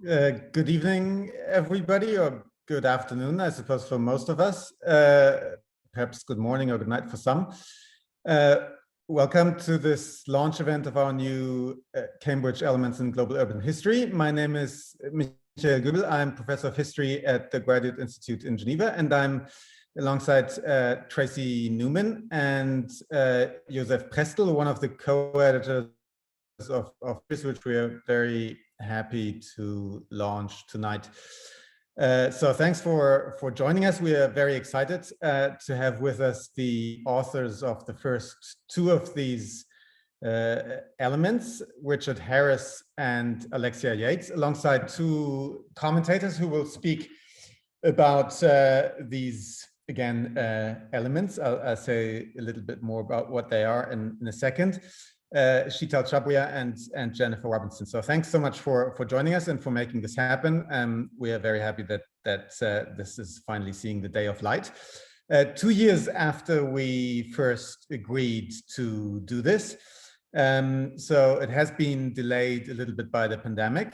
Good evening, everybody, or good afternoon, I suppose, for most of us. Perhaps good morning or good night for some. Welcome to this launch event of our new Cambridge Elements in Global Urban History. My name is Michael Göbel. I'm Professor of History at the Graduate Institute in Geneva, and I'm alongside Tracy Newman and Josef Prestel, one of the co-editors of this, which we are very happy to launch tonight. So thanks for joining us. We are very excited to have with us the authors of the first two of these elements, Richard Harris and Alexia Yates, alongside two commentators who will speak about these, again, elements. I'll say a little bit more about what they are in a second. Sheetal, Chhabria, and Jennifer Robinson. So thanks so much for joining us and for making this happen. We are very happy that this is finally seeing the day of light. 2 years after we first agreed to do this, so it has been delayed a little bit by the pandemic,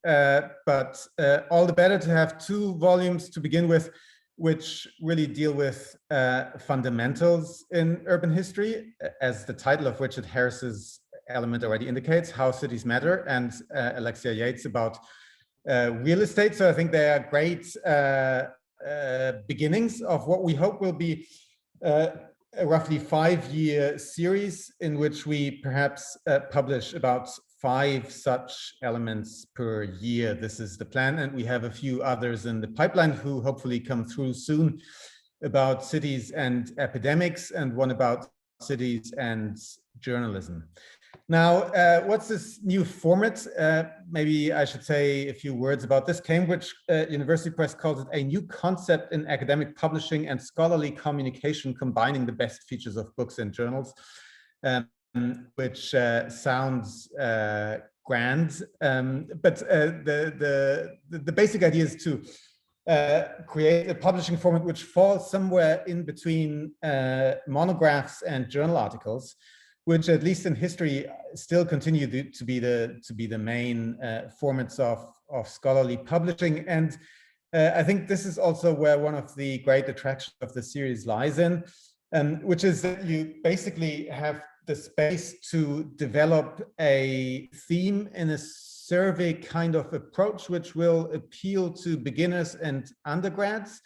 but all the better to have two volumes to begin with, which really deal with fundamentals in urban history, as the title of Richard Harris's element already indicates, How Cities Matter, and Alexia Yates about real estate. So I think they are great beginnings of what we hope will be a roughly 5-year series in which we perhaps publish about 5 such elements per year. This is the plan, and we have a few others in the pipeline who hopefully come through soon, about cities and epidemics, and one about cities and journalism. Now, what's this new format? Maybe I should say a few words about this. Cambridge University Press calls it a new concept in academic publishing and scholarly communication, combining the best features of books and journals. Which sounds grand, but the basic idea is to create a publishing format which falls somewhere in between monographs and journal articles, which at least in history still continue to be the main formats of scholarly publishing. And I think this is also where one of the great attractions of the series lies in, which is that you basically have the space to develop a theme in a survey kind of approach, which will appeal to beginners and undergrads,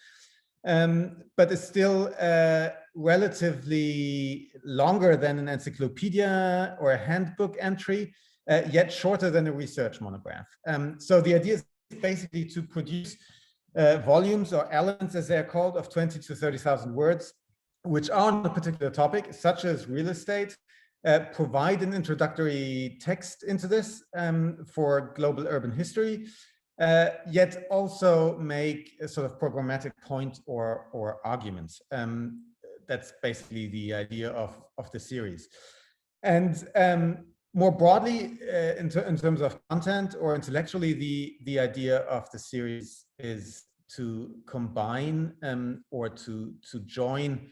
but is still relatively longer than an encyclopedia or a handbook entry, yet shorter than a research monograph. So the idea is basically to produce volumes or elements, as they're called, of 20 to 30,000 words, which are on a particular topic, such as real estate, provide an introductory text into this for global urban history, yet also make a sort of programmatic point or arguments. That's basically the idea of the series. And more broadly, in terms of content or intellectually, the idea of the series is to combine or to join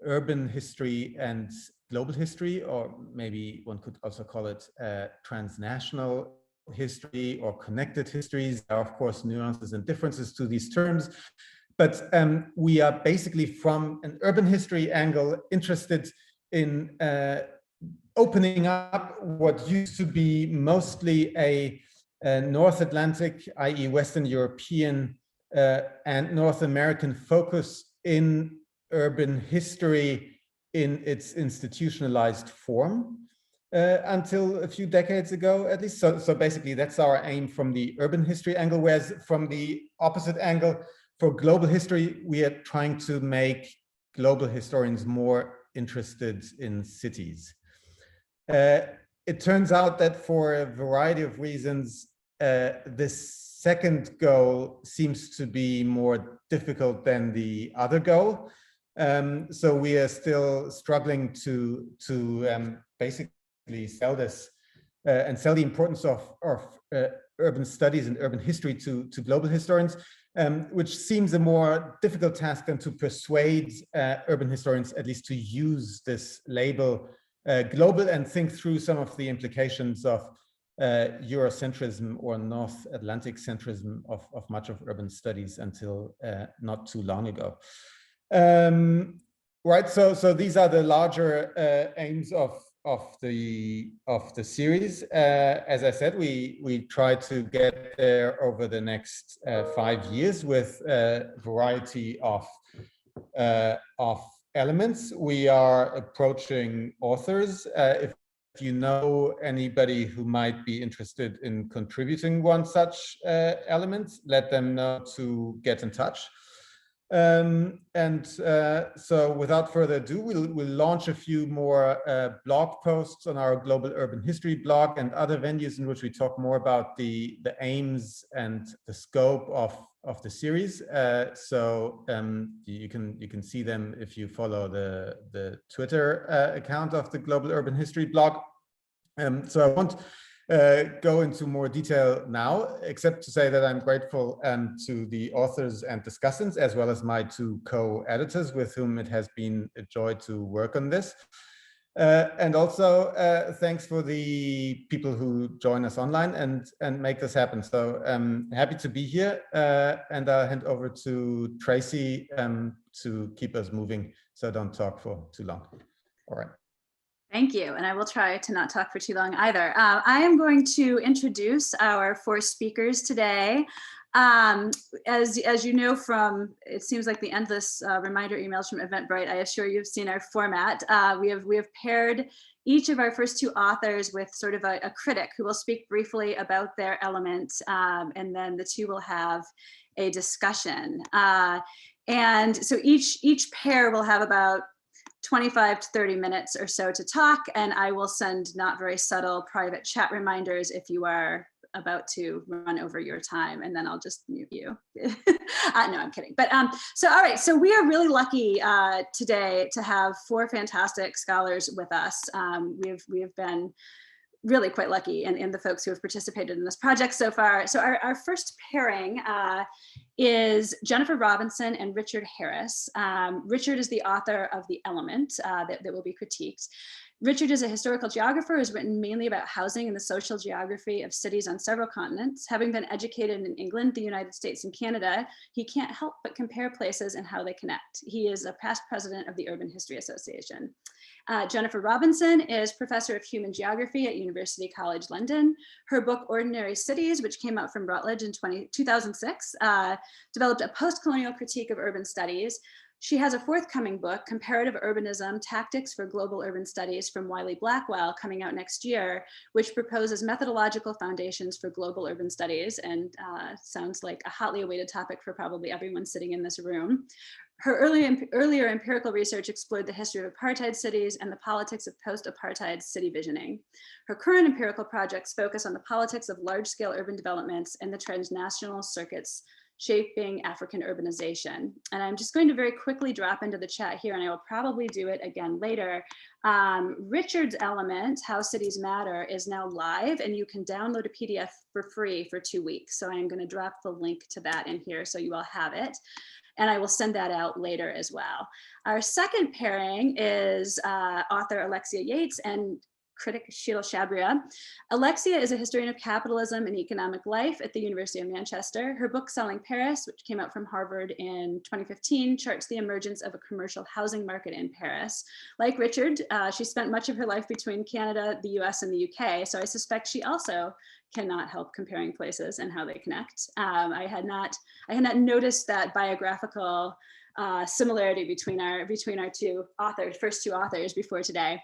urban history and global history, or maybe one could also call it transnational history or connected histories. There are, of course, nuances and differences to these terms, but we are basically, from an urban history angle, interested in opening up what used to be mostly a North Atlantic, i.e. Western European and North American focus in urban history in its institutionalized form until a few decades ago, at least. So basically, that's our aim from the urban history angle, whereas from the opposite angle, for global history, we are trying to make global historians more interested in cities. It turns out that for a variety of reasons, this second goal seems to be more difficult than the other goal. So we are still struggling to basically sell this and sell the importance of urban studies and urban history to global historians, which seems a more difficult task than to persuade urban historians at least to use this label global and think through some of the implications of Eurocentrism or North Atlantic centrism of much of urban studies until not too long ago. Right, so these are the larger aims of the series. As I said, we try to get there over the next 5 years with a variety of elements. We are approaching authors. If you know anybody who might be interested in contributing one such element, let them know to get in touch. So without further ado, we'll launch a few more blog posts on our Global Urban History blog and other venues in which we talk more about the aims and the scope of the series. So you can see them if you follow the Twitter account of the Global Urban History blog. So I won't go into more detail now, except to say that I'm grateful to the authors and discussants, as well as my 2 co-editors with whom it has been a joy to work on this. And also thanks for the people who join us online and make this happen. So I'm happy to be here, and I'll hand over to Tracy to keep us moving, so don't talk for too long. All right. Thank you, and I will try to not talk for too long either. I am going to introduce our 4 speakers today. As you know from, it seems like the endless reminder emails from Eventbrite, I assure you've seen our format. We have paired each of our first 2 authors with sort of a critic who will speak briefly about their element, and then the 2 will have a discussion. And so each pair will have about 25 to 30 minutes or so to talk, and I will send not very subtle private chat reminders if you are about to run over your time, and then I'll just mute you. No, I'm kidding. But so all right, so we are really lucky today to have 4 fantastic scholars with us. We have been really quite lucky in the folks who have participated in this project so far. So our first pairing is Jennifer Robinson and Richard Harris. Richard is the author of The Element that will be critiqued. Richard is a historical geographer who's written mainly about housing and the social geography of cities on several continents. Having been educated in England, the United States, and Canada, he can't help but compare places and how they connect. He is a past president of the Urban History Association. Jennifer Robinson is professor of human geography at University College London. Her book, Ordinary Cities, which came out from Routledge in 2006, developed a post-colonial critique of urban studies. She has a forthcoming book, Comparative Urbanism, Tactics for Global Urban Studies from Wiley-Blackwell, coming out next year, which proposes methodological foundations for global urban studies, and sounds like a hotly awaited topic for probably everyone sitting in this room. Her earlier empirical research explored the history of apartheid cities and the politics of post-apartheid city visioning. Her current empirical projects focus on the politics of large-scale urban developments and the transnational circuits shaping African urbanization. And I'm just going to very quickly drop into the chat here, and I will probably do it again later. Richard's element, How Cities Matter, is now live, and you can download a PDF for free for 2 weeks. So I'm going to drop the link to that in here so you all have it. And I will send that out later as well. Our second pairing is author Alexia Yates and critic Sheetal Chhabria. Alexia is a historian of capitalism and economic life at the University of Manchester. Her book, Selling Paris, which came out from Harvard in 2015, charts the emergence of a commercial housing market in Paris. Like Richard, she spent much of her life between Canada, the US, and the UK, so I suspect she also cannot help comparing places and how they connect. I had not noticed that biographical similarity between our first two authors before today.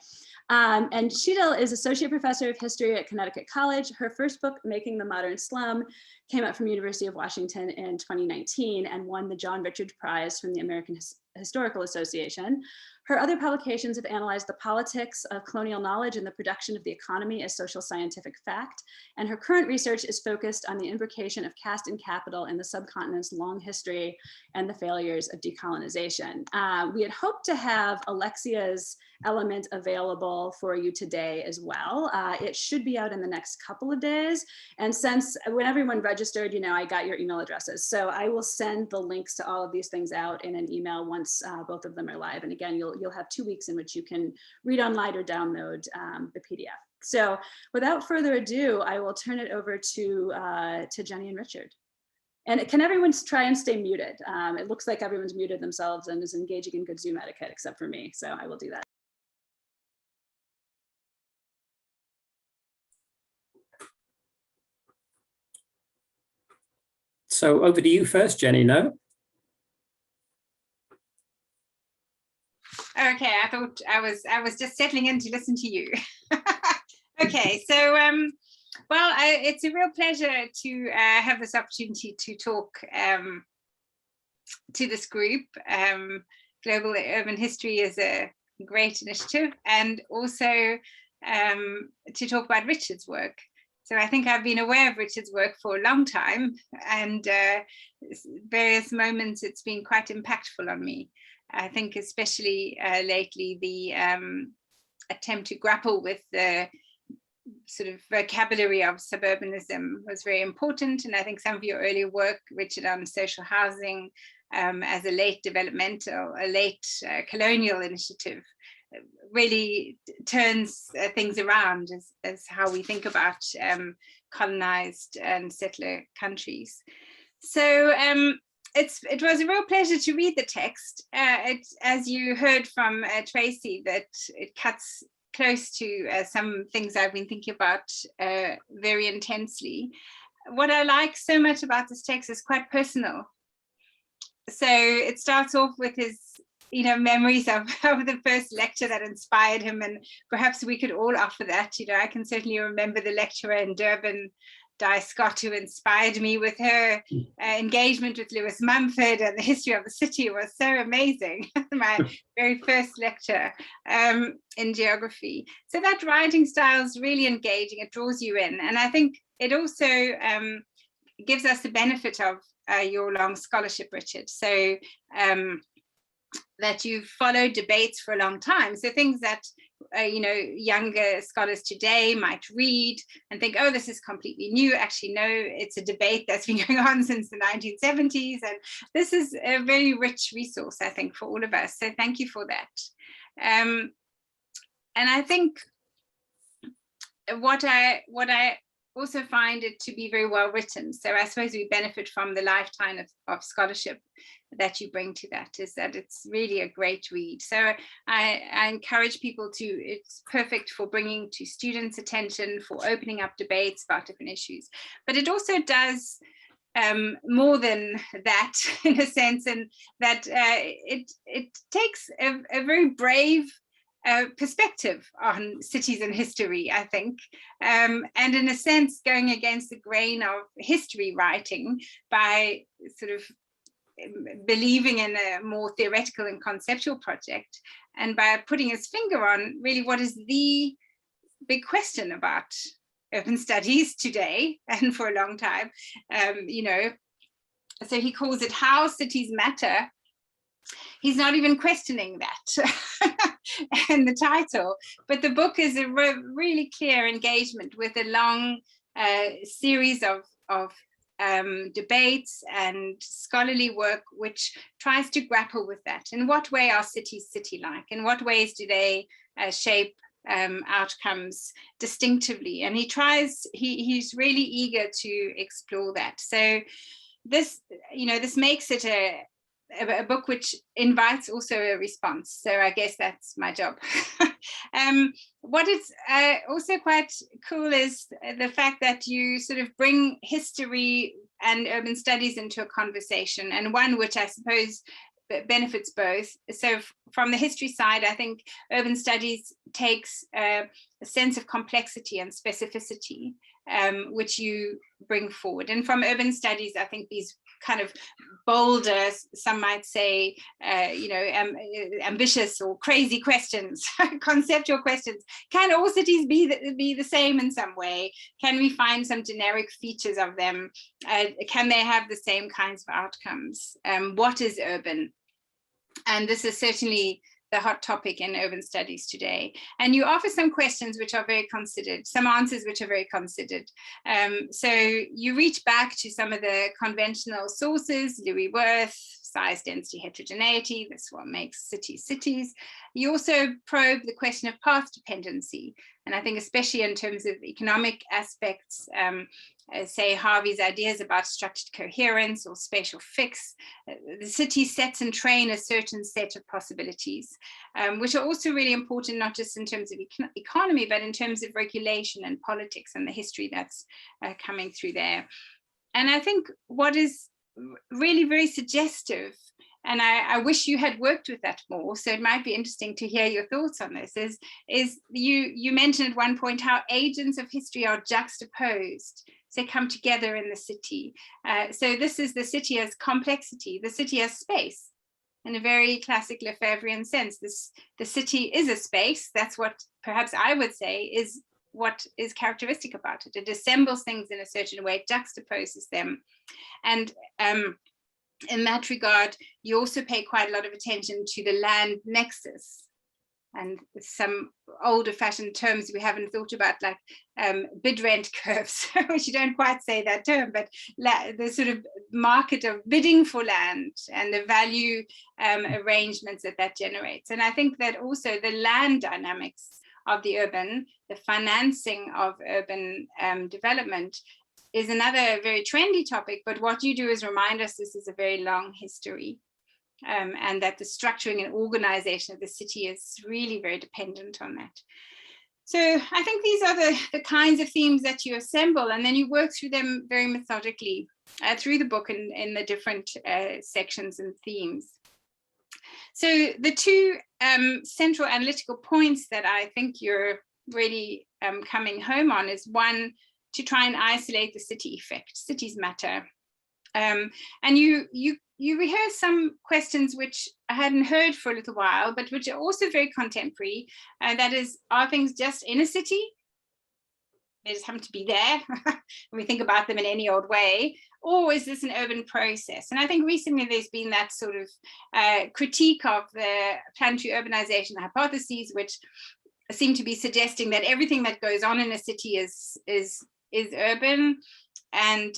And Sheetal is associate professor of history at Connecticut College. Her first book, Making the Modern Slum, came out from University of Washington in 2019 and won the John Richard Prize from the American Historical Association. Her other publications have analyzed the politics of colonial knowledge and the production of the economy as social scientific fact. And her current research is focused on the imbrication of caste and capital in the subcontinent's long history and the failures of decolonization. We had hoped to have Alexia's element available for you today as well. It should be out in the next couple of days. And since when everyone registered, I got your email addresses. So I will send the links to all of these things out in an email once both of them are live. And again, you'll have 2 weeks in which you can read online or download the PDF. So without further ado, I will turn it over to Jenny and Richard. And can everyone try and stay muted? It looks like everyone's muted themselves and is engaging in good Zoom etiquette, except for me. So I will do that. So over to you first, Jenny, no? Okay, I thought I was just settling in to listen to you. Okay, so well, it's a real pleasure to have this opportunity to talk to this group. Global Urban History is a great initiative, and also to talk about Richard's work. So I think I've been aware of Richard's work for a long time, and various moments it's been quite impactful on me. I think especially lately, the attempt to grapple with the sort of vocabulary of suburbanism was very important. And I think some of your earlier work, Richard, on social housing as a late developmental, a late colonial initiative, really turns things around as how we think about colonized and settler countries. So it was a real pleasure to read the text. As you heard from Tracy, that it cuts close to some things I've been thinking about very intensely. What I like so much about this text is quite personal. So it starts off with his memories of the first lecture that inspired him, and perhaps we could all offer that. I can certainly remember the lecturer in Durban, Di Scott, who inspired me with her engagement with Lewis Mumford and the history of the city. It was so amazing. My very first lecture in geography. So that writing style is really engaging. It draws you in. And I think it also gives us the benefit of your long scholarship, Richard. So that you've followed debates for a long time. So things that younger scholars today might read and think, oh, this is completely new. Actually, no, it's a debate that's been going on since the 1970s. And this is a very rich resource, I think, for all of us. So thank you for that. And I think what I also find it to be very well written. So I suppose we benefit from the lifetime of scholarship that you bring to that, is that it's really a great read. So I encourage people to, it's perfect for bringing to students' attention, for opening up debates about different issues. But it also does more than that, in a sense, and that it takes a very brave perspective on cities and history, I think, and in a sense going against the grain of history writing by sort of believing in a more theoretical and conceptual project, and by putting his finger on really what is the big question about urban studies today and for a long time. So he calls it How Cities Matter. He's not even questioning that in the title, but the book is a really clear engagement with a long series of debates and scholarly work which tries to grapple with that. In what way are cities city-like? In what ways do they shape outcomes distinctively? And he's really eager to explore that. So this makes it a book which invites also a response. So I guess that's my job. What is also quite cool is the fact that you sort of bring history and urban studies into a conversation, and one which I suppose benefits both. So from the history side, I think urban studies takes a sense of complexity and specificity, which you bring forward. And from urban studies, I think these kind of bolder, some might say, ambitious or crazy questions, conceptual questions. Can all cities be the same in some way? Can we find some generic features of them? Can they have the same kinds of outcomes? What is urban? And this is certainly the hot topic in urban studies today. And you offer some questions which are very considered, some answers which are very considered. So you reach back to some of the conventional sources, Louis Wirth, size, density, heterogeneity, that's what makes cities cities. You also probe the question of path dependency. And I think especially in terms of economic aspects, say Harvey's ideas about structured coherence or spatial fix, the city sets and train a certain set of possibilities, which are also really important, not just in terms of economy, but in terms of regulation and politics and the history that's coming through there. And I think what is really very suggestive, and I wish you had worked with that more, so it might be interesting to hear your thoughts on this, is you mentioned at one point how agents of history are juxtaposed. So they come together in the city. So this is the city as complexity, the city as space, in a very classic Lefebvrean sense. The city is a space. That's what perhaps I would say is what is characteristic about it. It assembles things in a certain way, juxtaposes them. And in that regard, you also pay quite a lot of attention to the land nexus, and some older fashioned terms we haven't thought about, like bid rent curves, which you don't quite say that term, but the sort of market of bidding for land and the value arrangements that generates. And I think that also the land dynamics of the urban, the financing of urban development, is another very trendy topic, but what you do is remind us this is a very long history, and that the structuring and organization of the city is really very dependent on that. So I think these are the kinds of themes that you assemble, and then you work through them very methodically through the book in the different sections and themes. So the two central analytical points that I think you're really coming home on is, one, to try and isolate the city effect. Cities matter. And you rehearse some questions which I hadn't heard for a little while, but which are also very contemporary. That is, are things just in a city? They just happen to be there. We think about them in any old way. Or is this an urban process? And I think recently there's been that sort of critique of the planetary urbanization hypotheses, which seem to be suggesting that everything that goes on in a city is urban, and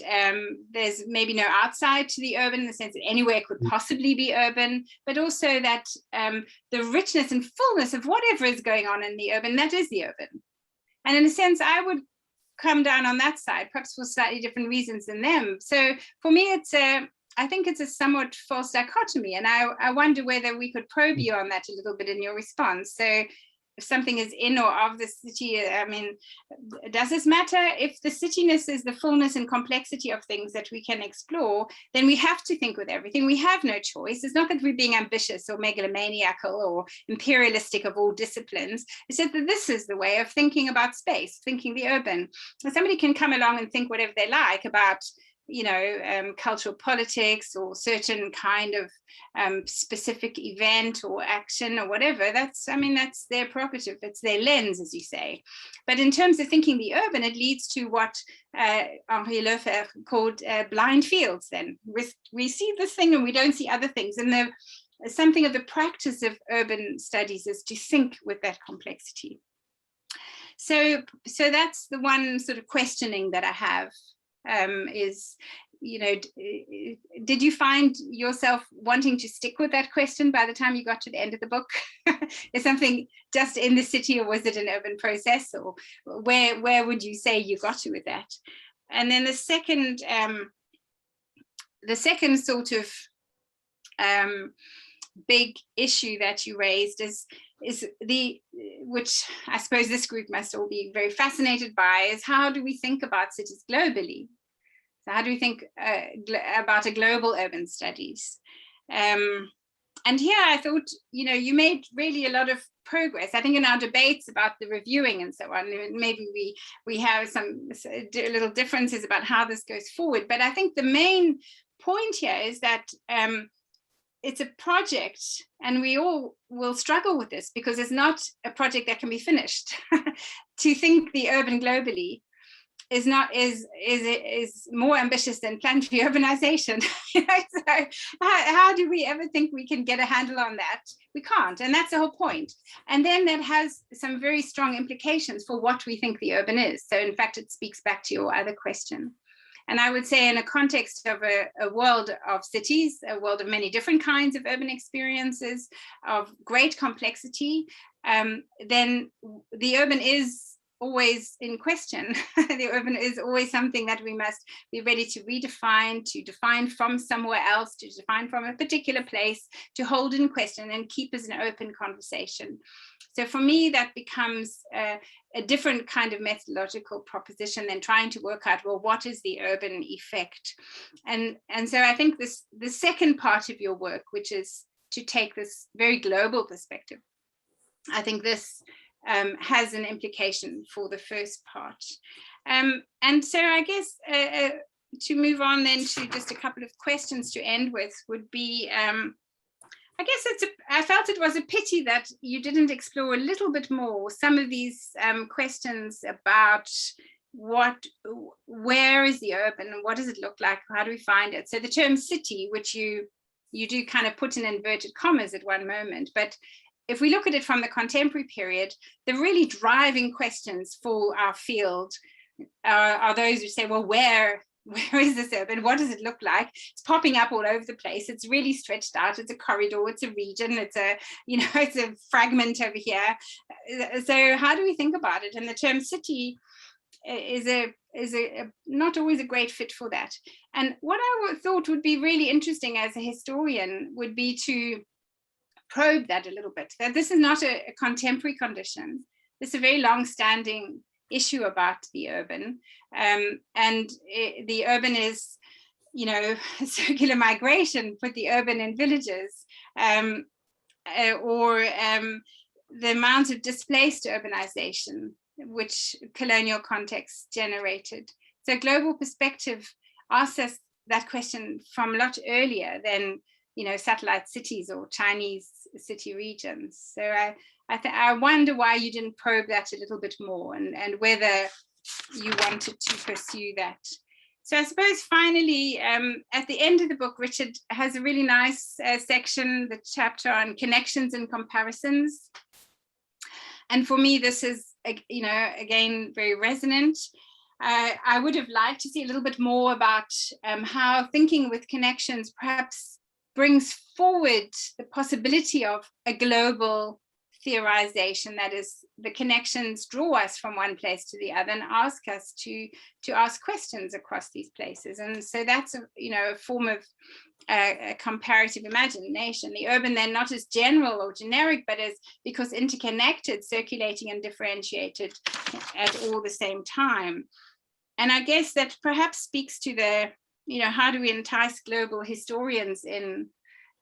there's maybe no outside to the urban in the sense that anywhere could possibly be urban, but also that the richness and fullness of whatever is going on in the urban, that is the urban. And in a sense, I would come down on that side, perhaps for slightly different reasons than them. So for me, I think it's a somewhat false dichotomy, and I wonder whether we could probe you on that a little bit in your response. So if something is in or of the city, I mean, does this matter? If the cityness is the fullness and complexity of things that we can explore, then we have to think with everything. We have no choice. It's not that we're being ambitious or megalomaniacal or imperialistic of all disciplines. It's just that this is the way of thinking about space, thinking the urban. And somebody can come along and think whatever they like about, you know, cultural politics or certain kind of specific event or action or whatever. That's their prerogative. It's their lens, as you say. But in terms of thinking the urban, it leads to what Henri Lefebvre called blind fields. Then we see this thing and we don't see other things. And something of the practice of urban studies is to think with that complexity. So that's the one sort of questioning that I have. Is, you know, did you find yourself wanting to stick with that question by the time you got to the end of the book? Is something just in the city, or was it an urban process, or where would you say you got to with that? And then the second sort of big issue that you raised is which I suppose this group must all be very fascinated by, is how do we think about cities globally? So how do we think about a global urban studies? And here I thought, you know, you made really a lot of progress. I think in our debates about the reviewing and so on, maybe we have some little differences about how this goes forward. But I think the main point here is that it's a project, and we all will struggle with this because it's not a project that can be finished. To think the urban globally is more ambitious than planetary urbanization. So how do we ever think we can get a handle on that? We can't, and that's the whole point. And then that has some very strong implications for what we think the urban is. So in fact, it speaks back to your other question. And I would say in a context of a world of cities, a world of many different kinds of urban experiences, of great complexity, then the urban is always in question. The urban is always something that we must be ready to redefine, to define from somewhere else, to define from a particular place, to hold in question and keep as an open conversation. So for me, that becomes a different kind of methodological proposition than trying to work out, well, what is the urban effect? And so I think the second part of your work, which is to take this very global perspective, I think this has an implication for the first part. And so I guess to move on then to just a couple of questions to end with would be, I guess I felt it was a pity that you didn't explore a little bit more some of these questions about where is the urban and what does it look like? How do we find it? So the term city, which you do kind of put in inverted commas at one moment, but if we look at it from the contemporary period, the really driving questions for our field are those who say, well, where is this urban? What does it look like? It's popping up all over the place. It's really stretched out. It's a corridor. It's a region. It's it's a fragment over here. So how do we think about it? And the term city is not always a great fit for that. And what I thought would be really interesting as a historian would be to probe that a little bit. That this is not a contemporary condition. This is a very long-standing issue about the urban, the urban is, circular migration, put the urban in villages, or the amount of displaced urbanization which colonial context generated. So global perspective asks us that question from a lot earlier than satellite cities or Chinese city regions. So I wonder why you didn't probe that a little bit more, and whether you wanted to pursue that. So I suppose finally, at the end of the book, Richard has a really nice section, the chapter on connections and comparisons. And for me, this is, again, very resonant. I would have liked to see a little bit more about how thinking with connections perhaps brings forward the possibility of a global theorization, that is, the connections draw us from one place to the other and ask us to ask questions across these places. And so that's a form of a comparative imagination. The urban then not as general or generic, but as, because interconnected, circulating and differentiated at all the same time. And I guess that perhaps speaks to the, how do we entice global historians in?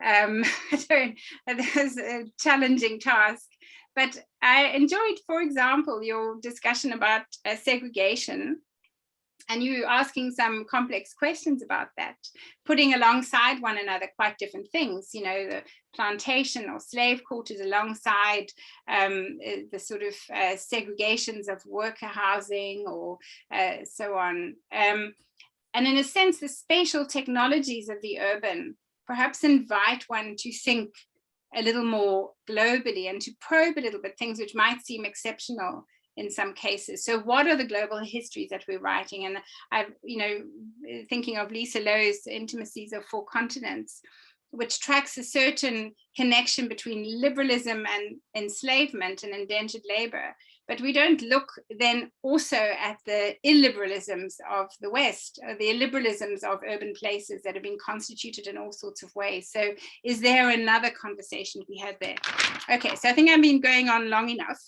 There's a challenging task, but I enjoyed, for example, your discussion about segregation, and you asking some complex questions about that, putting alongside one another quite different things, the plantation or slave quarters alongside the sort of segregations of worker housing or so on. And in a sense, the spatial technologies of the urban perhaps invite one to think a little more globally and to probe a little bit things which might seem exceptional in some cases. So what are the global histories that we're writing? And I've, thinking of Lisa Lowe's Intimacies of Four Continents, which tracks a certain connection between liberalism and enslavement and indentured labor. But we don't look then also at the illiberalisms of the West, or the illiberalisms of urban places that have been constituted in all sorts of ways. So is there another conversation we had there? Okay, so I think I've been going on long enough.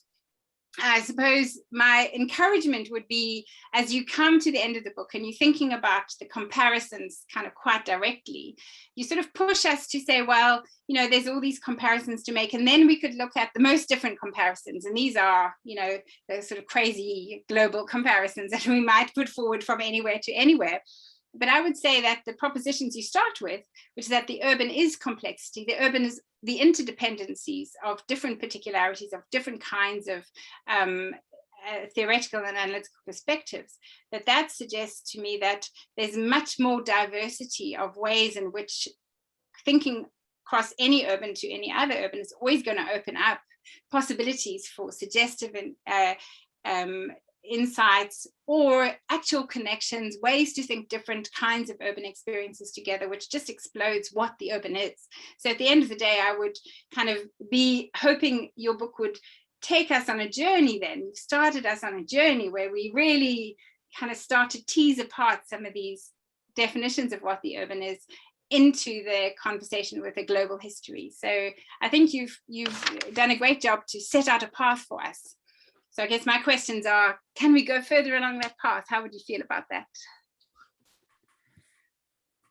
I suppose my encouragement would be, as you come to the end of the book and you're thinking about the comparisons kind of quite directly, you sort of push us to say, well, there's all these comparisons to make, and then we could look at the most different comparisons. And these are, the sort of crazy global comparisons that we might put forward from anywhere to anywhere. But I would say that the propositions you start with, which is that the urban is complexity, the urban is the interdependencies of different particularities, of different kinds of theoretical and analytical perspectives, that suggests to me that there's much more diversity of ways in which thinking across any urban to any other urban is always going to open up possibilities for suggestive insights or actual connections, ways to think different kinds of urban experiences together, which just explodes what the urban is. So at the end of the day, I would kind of be hoping your book would take us on a journey then. You've started us on a journey where we really kind of start to tease apart some of these definitions of what the urban is into the conversation with a global history. So I think you've done a great job to set out a path for us. So I guess my questions are, can we go further along that path? How would you feel about that?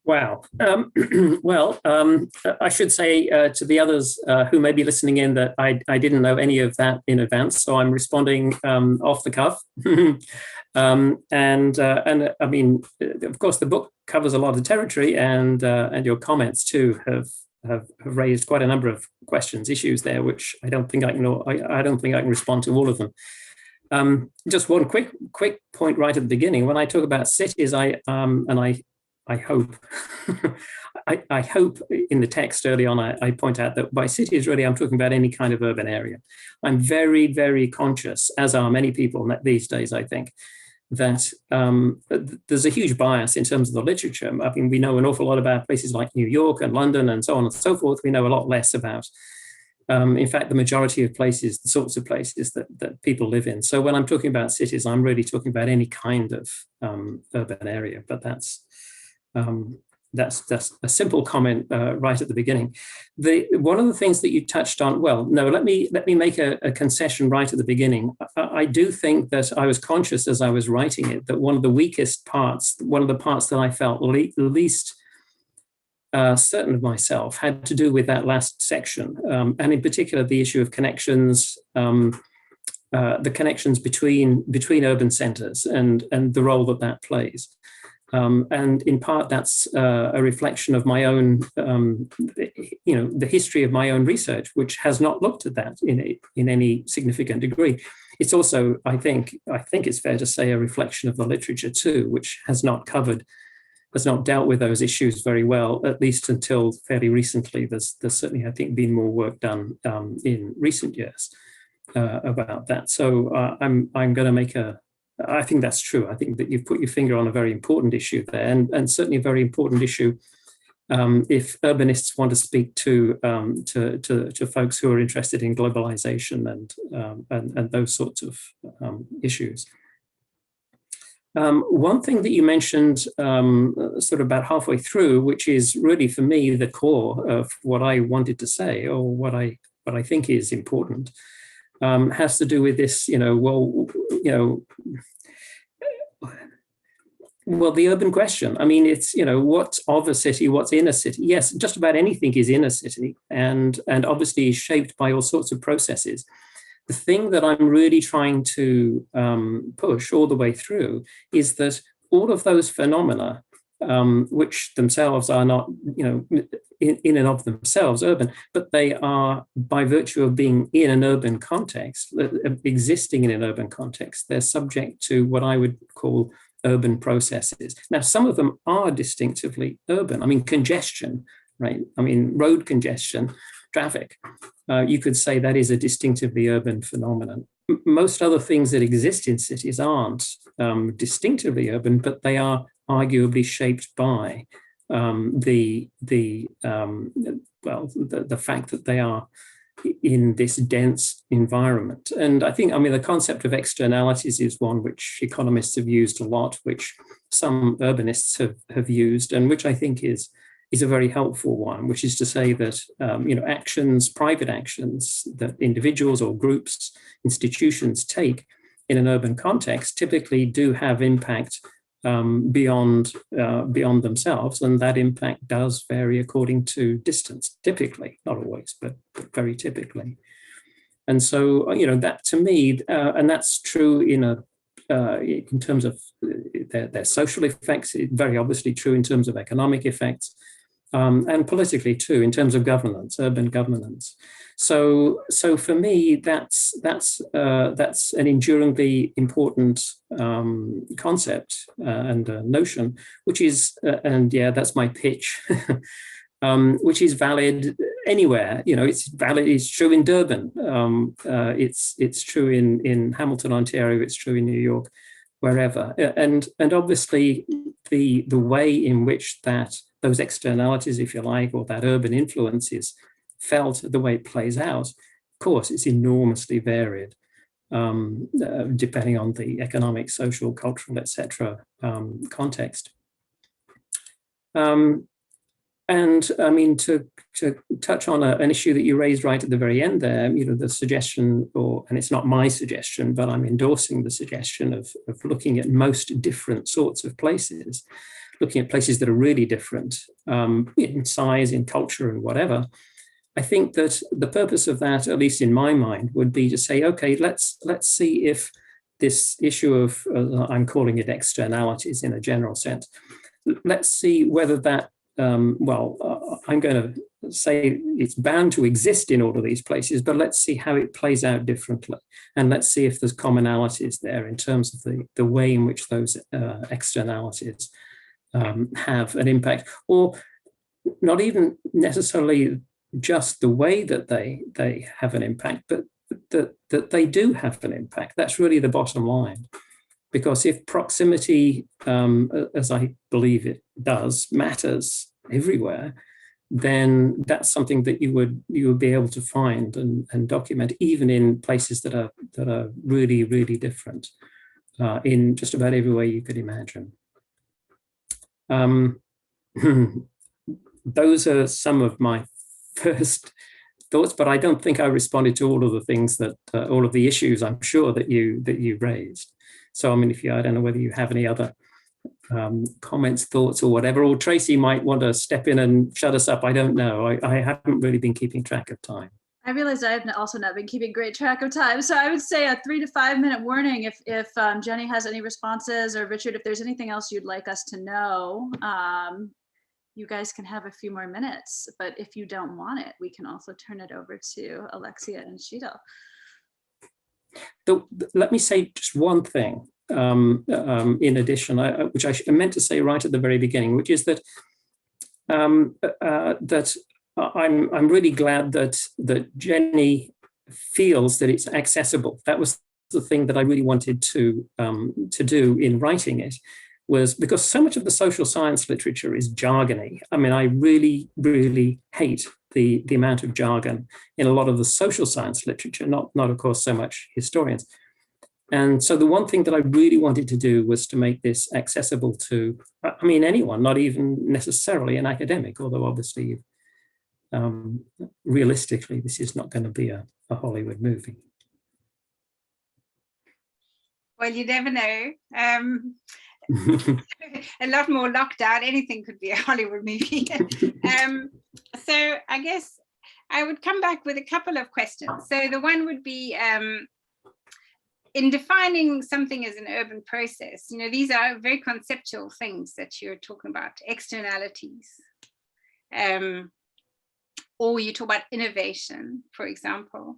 Wow. I should say to the others who may be listening in that I didn't know any of that in advance, so I'm responding off the cuff. And I mean, of course, the book covers a lot of territory, and your comments too have raised quite a number of questions, issues there, which I don't think I can respond to all of them. Just one quick point right at the beginning. When I talk about cities, I hope, I hope in the text early on, I point out that by cities, really, I'm talking about any kind of urban area. I'm very, very conscious, as are many people these days, I think, that there's a huge bias in terms of the literature. I mean, we know an awful lot about places like New York and London and so on and so forth. We know a lot less about, in fact, the majority of places, the sorts of places that people live in. So when I'm talking about cities, I'm really talking about any kind of urban area, but that's a simple comment right at the beginning. One of the things that you touched on, well, no, let me make a concession right at the beginning. I do think that I was conscious as I was writing it that one of the weakest parts, one of the parts that I felt least certain of myself, had to do with that last section, and in particular the issue of connections, the connections between urban centres and the role that plays. And in part, that's a reflection of my own, the history of my own research, which has not looked at that in any significant degree. It's also, I think it's fair to say, a reflection of the literature too, which has not dealt with those issues very well, at least until fairly recently. There's certainly, I think, been more work done in recent years about that. So I'm going to make I think that's true. I think that you've put your finger on a very important issue there, and certainly a very important issue if urbanists want to speak to folks who are interested in globalization and those sorts of issues. One thing that you mentioned sort of about halfway through, which is really for me the core of what I wanted to say, or what I think is important, has to do with this, well, the urban question. I mean, it's, what's of a city, what's in a city? Yes, just about anything is in a city, and obviously is shaped by all sorts of processes. The thing that I'm really trying to push all the way through is that all of those phenomena, which themselves are not, in and of themselves urban, but they are, by virtue of being in an urban context, existing in an urban context, they're subject to what I would call urban processes. Now, some of them are distinctively urban. I mean, congestion, right? I mean, road congestion, traffic. You could say that is a distinctively urban phenomenon. Most other things that exist in cities aren't distinctively urban, but they are arguably shaped by the fact that they are in this dense environment. And I think, the concept of externalities is one which economists have used a lot, which some urbanists have used, and which I think is a very helpful one, which is to say that, actions, private actions that individuals or groups, institutions take in an urban context typically do have impact beyond themselves, and that impact does vary according to distance, typically, not always, but very typically. And so, that to me, and that's true in terms of their social effects, very obviously true in terms of economic effects, and politically too, in terms of governance, urban governance. So for me, that's an enduringly important concept and notion, which is, that's my pitch, which is valid anywhere. It's valid. It's true in Durban. It's true in Hamilton, Ontario. It's true in New York, wherever. And obviously, the way in which those externalities, if you like, or that urban influence is felt, the way it plays out, course, it's enormously varied, depending on the economic, social, cultural, etc. Context. And I mean, to touch on an issue that you raised right at the very end there, the suggestion, and it's not my suggestion, but I'm endorsing the suggestion of looking at most different sorts of places, looking at places that are really different in size, in culture, and whatever. I think that the purpose of that, at least in my mind, would be to say, okay, let's see if this issue of, I'm calling it externalities in a general sense, let's see whether that, I'm going to say it's bound to exist in all of these places, but let's see how it plays out differently. And let's see if there's commonalities there in terms of the way in which those externalities have an impact, or not even necessarily just the way that they have an impact, but that they do have an impact. That's really the bottom line. Because if proximity, as I believe it does, matters everywhere, then that's something that you would be able to find and document, even in places that are really, really different, in just about every way you could imagine. Those are some of my first thoughts, but I don't think I responded to all of the things that all of the issues I'm sure that you raised. So I mean, I don't know whether you have any other comments, thoughts, or whatever, or Tracy might want to step in and shut us up. I don't know. I haven't really been keeping track of time. I realized I have also not been keeping great track of time. So I would say a 3 to 5 minute warning if Jenny has any responses, or Richard, if there's anything else you'd like us to know, you guys can have a few more minutes. But if you don't want it, we can also turn it over to Alexia and Sheetal. Let me say just one thing in addition, which I meant to say right at the very beginning, which is that that I'm really glad that Jenny feels that it's accessible. That was the thing that I really wanted to do in writing it, was because so much of the social science literature is jargony. I mean, I really, really hate the amount of jargon in a lot of the social science literature, not of course so much historians. And so the one thing that I really wanted to do was to make this accessible to, I mean, anyone, not even necessarily an academic, although obviously, realistically, this is not going to be a Hollywood movie. Well, you never know. A lot more lockdown, anything could be a Hollywood movie. So I guess I would come back with a couple of questions. So the one would be, in defining something as an urban process, these are very conceptual things that you're talking about, externalities. Or you talk about innovation, for example,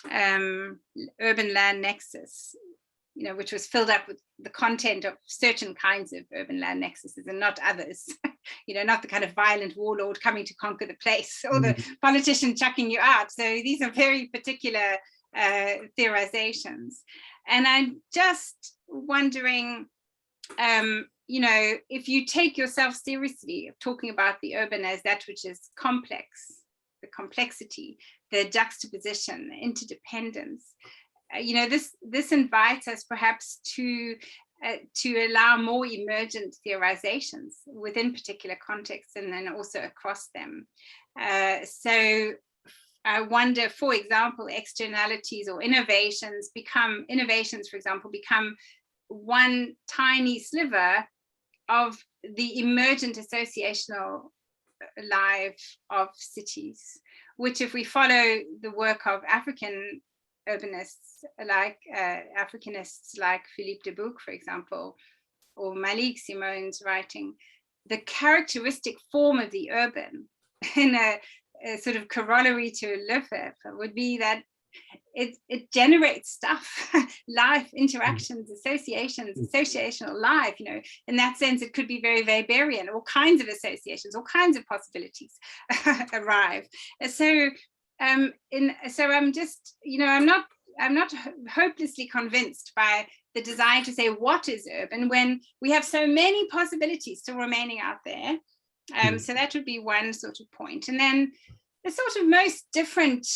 urban land nexus, which was filled up with the content of certain kinds of urban land nexuses and not others, not the kind of violent warlord coming to conquer the place or the politician chucking you out. So these are very particular theorizations. And I'm just wondering, if you take yourself seriously of talking about the urban as that which is complex, the complexity, the juxtaposition, the interdependence, this invites us perhaps to allow more emergent theorizations within particular contexts and then also across them. So I wonder, for example, externalities or innovations, for example, become one tiny sliver of the emergent associational life of cities, which if we follow the work of African urbanists like Africanists like Philippe de Buc, for example, or Malik Simone's writing, the characteristic form of the urban in a sort of corollary to Lefebvre would be that it generates stuff, life, interactions, associations, associational life. In that sense, it could be very Weberian. All kinds of associations, all kinds of possibilities arrive. So I'm just, I'm not hopelessly convinced by the desire to say what is urban when we have so many possibilities still remaining out there. So that would be one sort of point. And then sort of most different,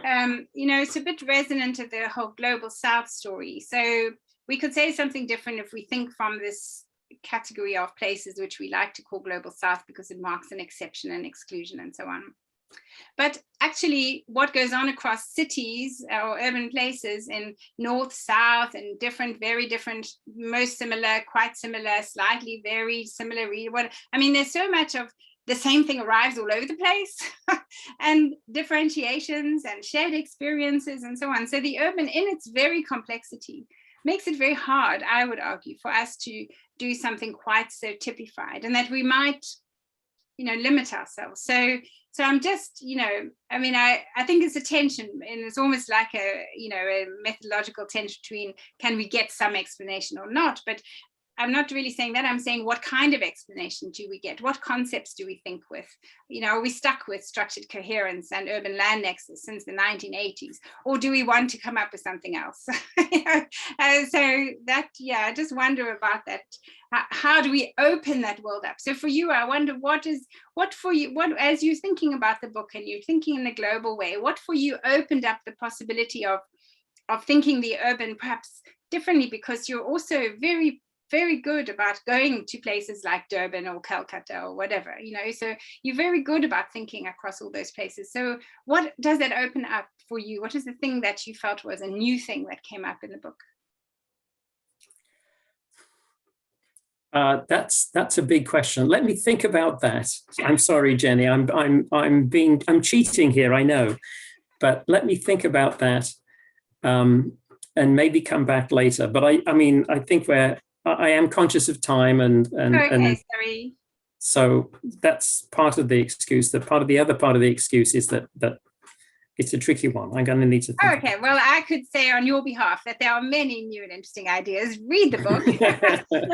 it's a bit resonant of the whole global South story. So we could say something different if we think from this category of places which we like to call global South because it marks an exception and exclusion and so on. But actually what goes on across cities or urban places in north, south, and very different, most similar, quite similar, slightly very similar, there's so much of the same thing arrives all over the place and differentiations and shared experiences and so on. So the urban in its very complexity makes it very hard, I would argue, for us to do something quite so typified, and that we might, limit ourselves. So I'm just, I think it's a tension, and it's almost like a methodological tension between can we get some explanation or not, but I'm not really saying that. I'm saying what kind of explanation do we get? What concepts do we think with? Are we stuck with structured coherence and urban land nexus since the 1980s? Or do we want to come up with something else? So that, I just wonder about that. How do we open that world up? So for you, I wonder what as you're thinking about the book and you're thinking in a global way, what for you opened up the possibility of thinking the urban perhaps differently, because you're also very good about going to places like Durban or Calcutta or whatever, so you're very good about thinking across all those places. So what does that open up for you? What is the thing that you felt was a new thing that came up in the book? That's a big question. Let me think about that. I'm sorry, Jenny. I'm cheating here, I know, but let me think about that, and maybe come back later. But I think I am conscious of time, and sorry. So that's part of the excuse. The other part of the excuse is that it's a tricky one. I'm going to need to think. Okay, well, I could say on your behalf that there are many new and interesting ideas. Read the book.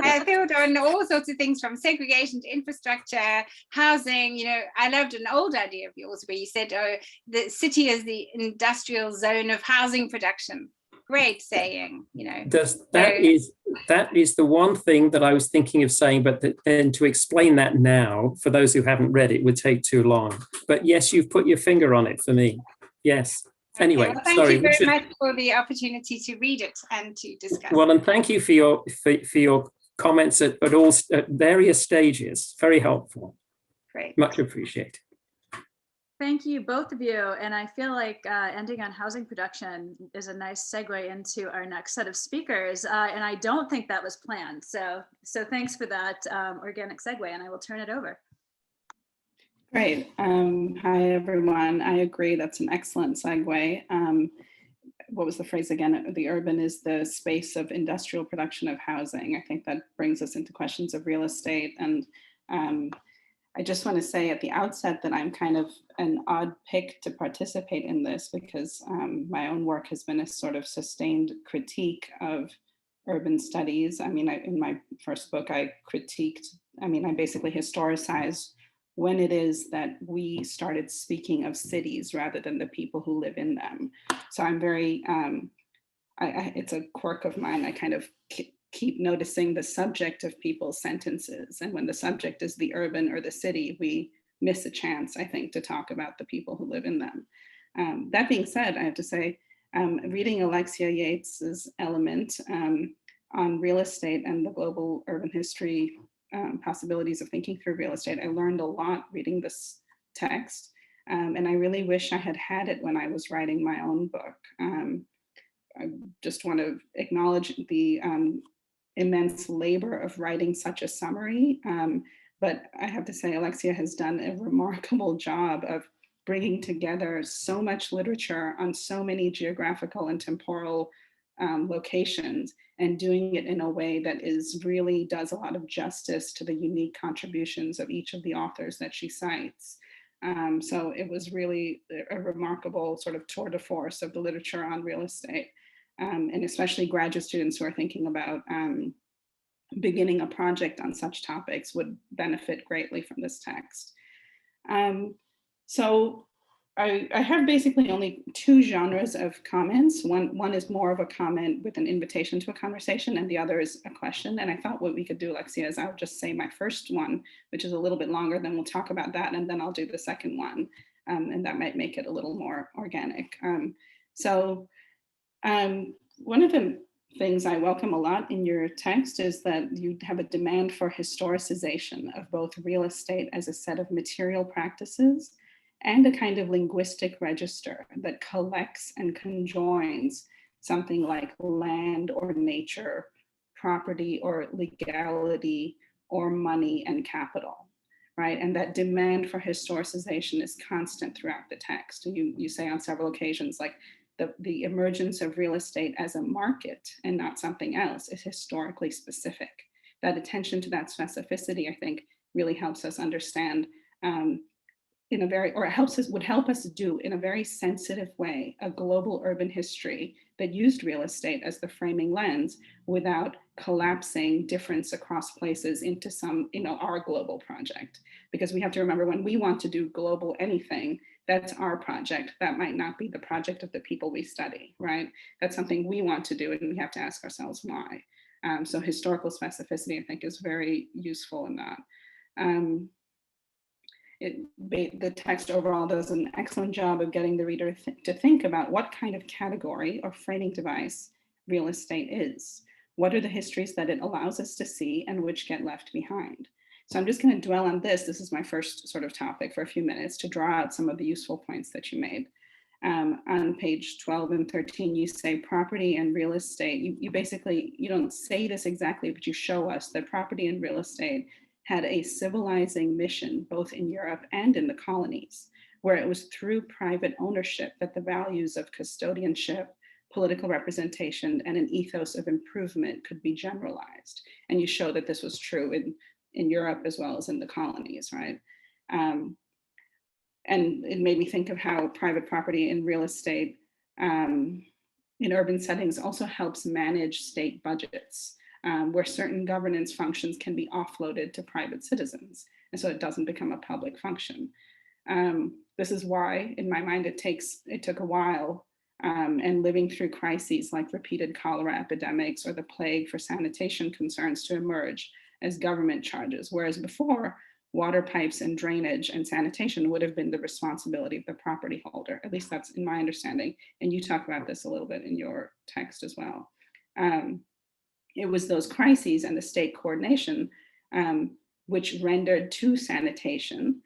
I thought on all sorts of things from segregation to infrastructure, housing. I loved an old idea of yours where you said, the city is the industrial zone of housing production. Great saying, That is the one thing that I was thinking of saying, but then to explain that now, for those who haven't read it, would take too long. But yes, you've put your finger on it for me. Yes. Anyway, well, thank you very much for the opportunity to read it and to discuss. Well, and thank you for your comments at various stages. Very helpful. Great. Much appreciated. Thank you, both of you. And I feel like ending on housing production is a nice segue into our next set of speakers. And I don't think that was planned. So thanks for that organic segue, and I will turn it over. Great. Hi, everyone. I agree. That's an excellent segue. What was the phrase again? The urban is the space of industrial production of housing. I think that brings us into questions of real estate. And I just want to say at the outset that I'm kind of an odd pick to participate in this because my own work has been a sort of sustained critique of urban studies. In my first book, I basically historicized when it is that we started speaking of cities rather than the people who live in them. So I'm very, it's a quirk of mine. I kind of keep noticing the subject of people's sentences. And when the subject is the urban or the city, we miss a chance, I think, to talk about the people who live in them. That being said, I have to say, reading Alexia Yates's Element on real estate and the global urban history possibilities of thinking through real estate, I learned a lot reading this text. And I really wish I had had it when I was writing my own book. I just want to acknowledge the immense labor of writing such a summary. But I have to say, Alexia has done a remarkable job of bringing together so much literature on so many geographical and temporal locations, and doing it in a way that really does a lot of justice to the unique contributions of each of the authors that she cites. So it was really a remarkable sort of tour de force of the literature on real estate. And especially graduate students who are thinking about beginning a project on such topics would benefit greatly from this text. So I have basically only two genres of comments. One is more of a comment with an invitation to a conversation, and the other is a question. And I thought what we could do, Alexia, is I'll just say my first one, which is a little bit longer, then we'll talk about that, and then I'll do the second one. and that might make it a little more organic. One of the things I welcome a lot in your text is that you have a demand for historicization of both real estate as a set of material practices and a kind of linguistic register that collects and conjoins something like land or nature, property or legality, or money and capital, right? And that demand for historicization is constant throughout the text. You say on several occasions, like, the emergence of real estate as a market and not something else is historically specific. That attention to that specificity, I think, really helps us understand in a very, or would help us do in a very sensitive way, a global urban history that used real estate as the framing lens without collapsing difference across places into some, our global project. Because we have to remember, when we want to do global anything, that's our project. That might not be the project of the people we study, right? That's something we want to do, and we have to ask ourselves why. So historical specificity, I think, is very useful in that. The text overall does an excellent job of getting the reader to think about what kind of category or framing device real estate is. What are the histories that it allows us to see and which get left behind? So I'm just going to dwell on this. This is my first sort of topic for a few minutes to draw out some of the useful points that you made. On page 12 and 13, you say property and real estate. You basically, you don't say this exactly, but you show us that property and real estate had a civilizing mission, both in Europe and in the colonies, where it was through private ownership that the values of custodianship, political representation, and an ethos of improvement could be generalized. And you show that this was true in Europe as well as in the colonies, right? And it made me think of how private property and real estate in urban settings also helps manage state budgets, where certain governance functions can be offloaded to private citizens, and so it doesn't become a public function. This is why, in my mind, it took a while, and living through crises like repeated cholera epidemics or the plague for sanitation concerns to emerge as government charges, whereas before, water pipes and drainage and sanitation would have been the responsibility of the property holder. At least that's in my understanding. And you talk about this a little bit in your text as well. It was those crises and the state coordination which rendered to sanitation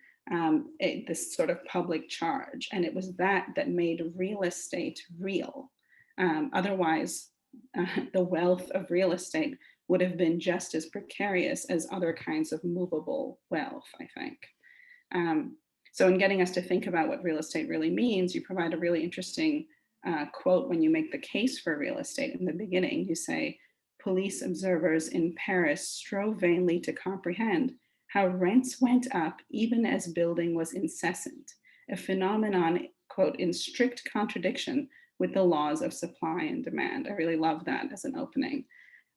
this sort of public charge. And it was that made real estate real. Otherwise, the wealth of real estate would have been just as precarious as other kinds of movable wealth, I think. So in getting us to think about what real estate really means, you provide a really interesting quote when you make the case for real estate in the beginning. You say, police observers in Paris strove vainly to comprehend how rents went up even as building was incessant, a phenomenon, quote, in strict contradiction with the laws of supply and demand. I really love that as an opening.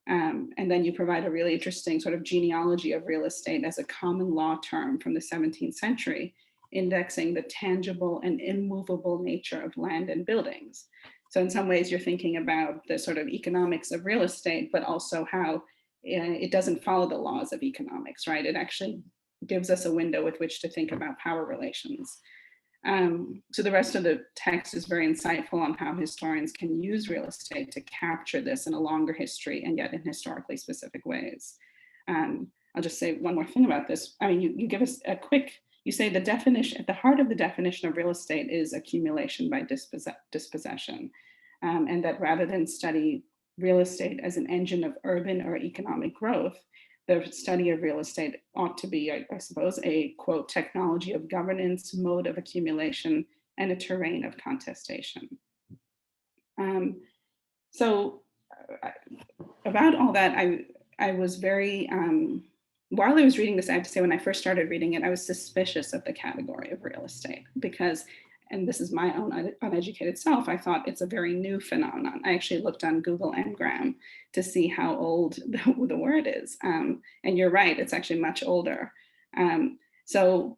And then you provide a really interesting sort of genealogy of real estate as a common law term from the 17th century, indexing the tangible and immovable nature of land and buildings. So in some ways, you're thinking about the sort of economics of real estate, but also how it doesn't follow the laws of economics, right? It actually gives us a window with which to think about power relations. So the rest of the text is very insightful on how historians can use real estate to capture this in a longer history and yet in historically specific ways. I'll just say one more thing about this. I mean, you give us a quick, you say the definition, at the heart of the definition of real estate is accumulation by dispossession. And that rather than study real estate as an engine of urban or economic growth, the study of real estate ought to be, I suppose, a, quote, technology of governance, mode of accumulation, and a terrain of contestation. So about all that, I was very, while I was reading this, I have to say, when I first started reading it, I was suspicious of the category of real estate because, and this is my own uneducated self, I thought it's a very new phenomenon. I actually looked on Google Ngram to see how old the word is. And you're right, it's actually much older. So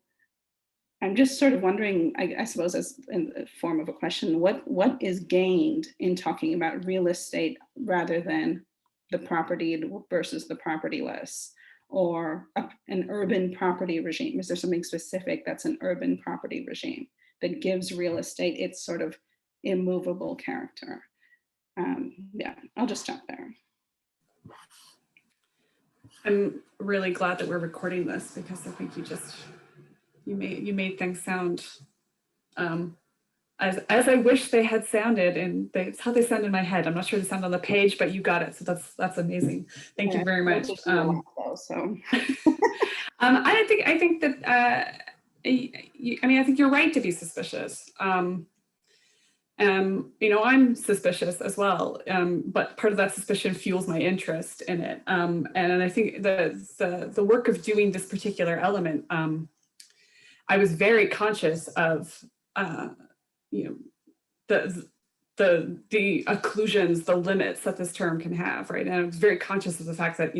I'm just sort of wondering, I suppose as in the form of a question, what is gained in talking about real estate rather than the property versus the propertyless, or an urban property regime? Is there something specific that's an urban property regime? that gives real estate its sort of immovable character. Yeah, I'll just stop there. I'm really glad that we're recording this, because I think you made things sound as I wish they had sounded, and it's how they sound in my head. I'm not sure they sound on the page, but you got it. So that's amazing. Thank you very much. I think that I think you're right to be suspicious. I'm suspicious as well, but part of that suspicion fuels my interest in it. And I think the work of doing this particular element, I was very conscious of, the occlusions, the limits that this term can have, right? And I was very conscious of the fact that,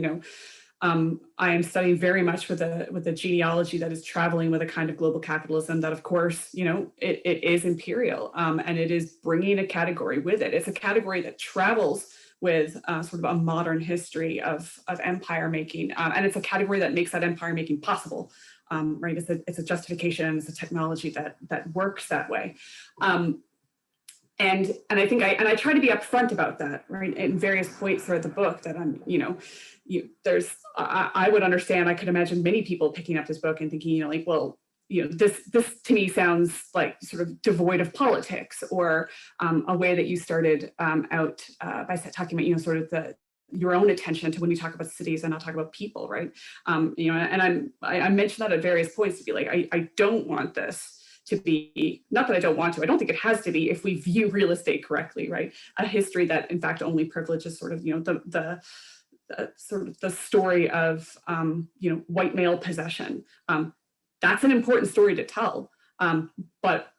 I am studying very much with a genealogy that is traveling with a kind of global capitalism that, of course, it is imperial, and it is bringing a category with it. It's a category that travels with sort of a modern history of empire making, and it's a category that makes that empire making possible, right? It's a justification, it's a technology that works that way. And I think I try to be upfront about that, right? In various points throughout the book that I'm, I would understand, I could imagine many people picking up this book and thinking, this to me sounds like sort of devoid of politics, or a way that you started out by talking about, sort of your own attention to when you talk about cities and not talk about people, right? And I mentioned that at various points to be like, I don't want this to be, not that I don't want to, I don't think it has to be, if we view real estate correctly, right? A history that in fact only privileges sort of, the sort of the story of, white male possession. That's an important story to tell, but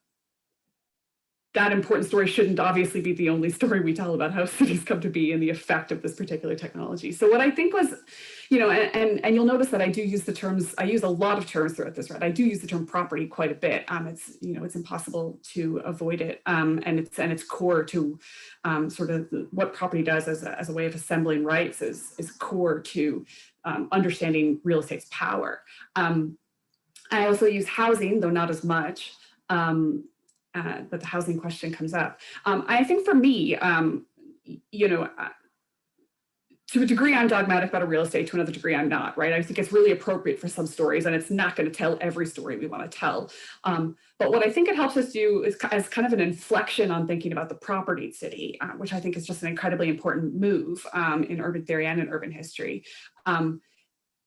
that important story shouldn't obviously be the only story we tell about how cities come to be and the effect of this particular technology. So what I think was, and you'll notice that I do use the terms, I use a lot of terms throughout this, right? I do use the term property quite a bit. It's impossible to avoid it. And it's core to sort of what property does as a way of assembling rights is core to understanding real estate's power. I also use housing, though not as much. But the housing question comes up. I think for me, to a degree, I'm dogmatic about a real estate, to another degree, I'm not, right? I think it's really appropriate for some stories, and it's not going to tell every story we want to tell. But what I think it helps us do is as kind of an inflection on thinking about the property city, which I think is just an incredibly important move in urban theory and in urban history,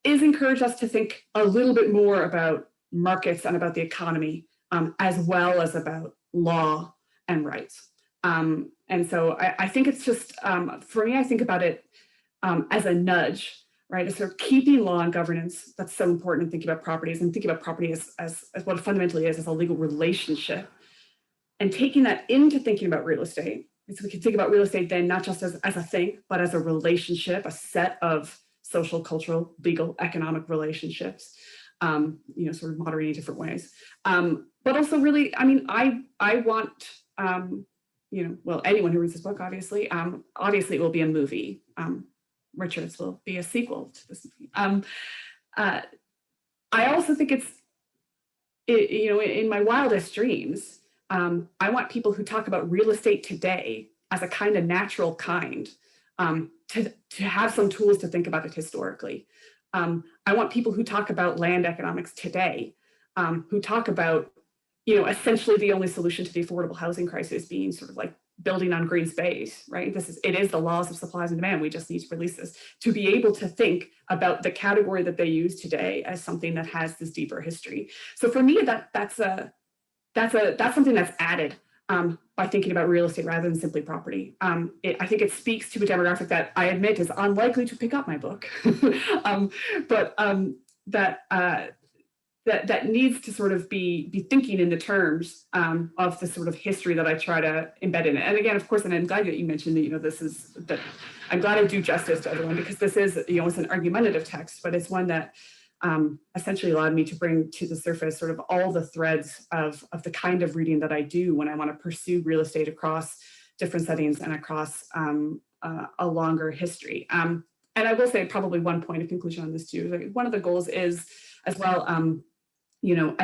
is encourage us to think a little bit more about markets and about the economy, as well as about law and rights. And so I think it's just, for me, I think about it as a nudge, right? As sort of keeping law and governance, that's so important in thinking about properties, and thinking about property as what it fundamentally is a legal relationship, and taking that into thinking about real estate. So we can think about real estate then not just as a thing, but as a relationship, a set of social, cultural, legal, economic relationships, sort of moderating in different ways. But also really, I want, anyone who reads this book, obviously it will be a movie. Richards will be a sequel to this movie. I also think in my wildest dreams, I want people who talk about real estate today as a kind of natural kind, to have some tools to think about it historically. I want people who talk about land economics today, who talk about, essentially the only solution to the affordable housing crisis being sort of like building on green space, right? It is the laws of supplies and demand. We just need to release this to be able to think about the category that they use today as something that has this deeper history. So for me, that's something that's added by thinking about real estate rather than simply property. I think it speaks to a demographic that I admit is unlikely to pick up my book, but that needs to sort of be thinking in the terms of the sort of history that I try to embed in it. And again, of course, and I'm glad that you mentioned that, I'm glad I do justice to everyone, because this is, it's an argumentative text, but it's one that essentially allowed me to bring to the surface sort of all the threads of the kind of reading that I do when I want to pursue real estate across different settings and across a longer history. And I will say probably one point of conclusion on this too. One of the goals is as well, I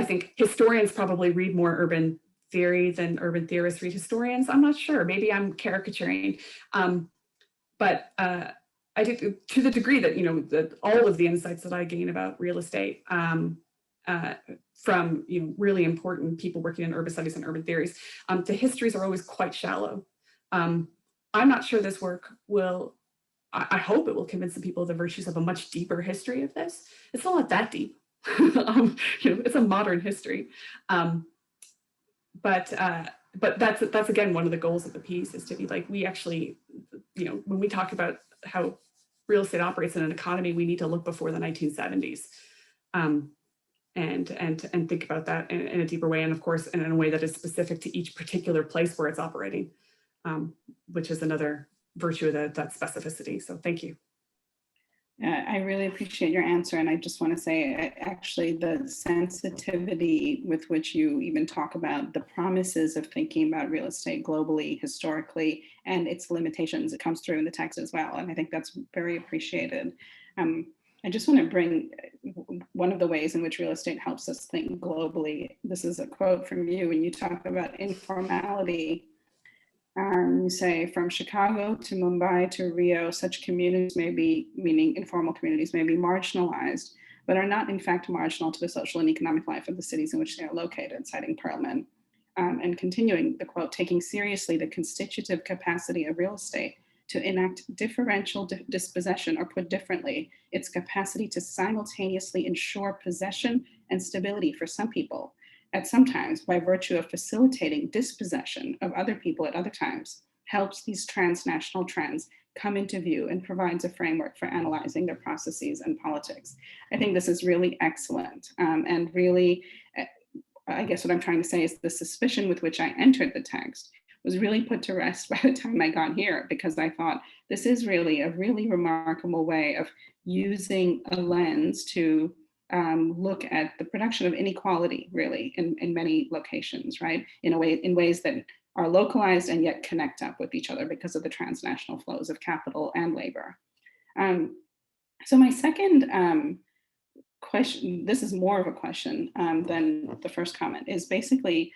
think historians probably read more urban theory than urban theorists read historians. I'm not sure, maybe I'm caricaturing. But I do, to the degree that, that all of the insights that I gain about real estate from really important people working in urban studies and urban theories, the histories are always quite shallow. I'm not sure this work will, I hope it will convince the people of the virtues of a much deeper history of this. It's not that deep. It's a modern history. But that's again one of the goals of the piece, is to be like, we actually, when we talk about how real estate operates in an economy, we need to look before the 1970s, and think about that in a deeper way, and of course in a way that is specific to each particular place where it's operating, which is another virtue of that specificity. So thank you. I really appreciate your answer. And I just want to say, actually, the sensitivity with which you even talk about the promises of thinking about real estate globally, historically, and its limitations, it comes through in the text as well. And I think that's very appreciated. I just want to bring one of the ways in which real estate helps us think globally. This is a quote from you, and you talk about informality. You say, from Chicago to Mumbai to Rio, such communities may be, meaning informal communities, may be marginalized, but are not in fact marginal to the social and economic life of the cities in which they are located, citing Perlman. And continuing the quote, taking seriously the constitutive capacity of real estate to enact differential dispossession, or put differently, its capacity to simultaneously ensure possession and stability for some people, at some times, by virtue of facilitating dispossession of other people at other times, helps these transnational trends come into view and provides a framework for analyzing their processes and politics. I think this is really excellent, and really, I guess what I'm trying to say is the suspicion with which I entered the text was really put to rest by the time I got here, because I thought this is really a really remarkable way of using a lens to look at the production of inequality, really, in many locations, right? In ways that are localized and yet connect up with each other because of the transnational flows of capital and labor. So my second question, this is more of a question than the first comment, is basically,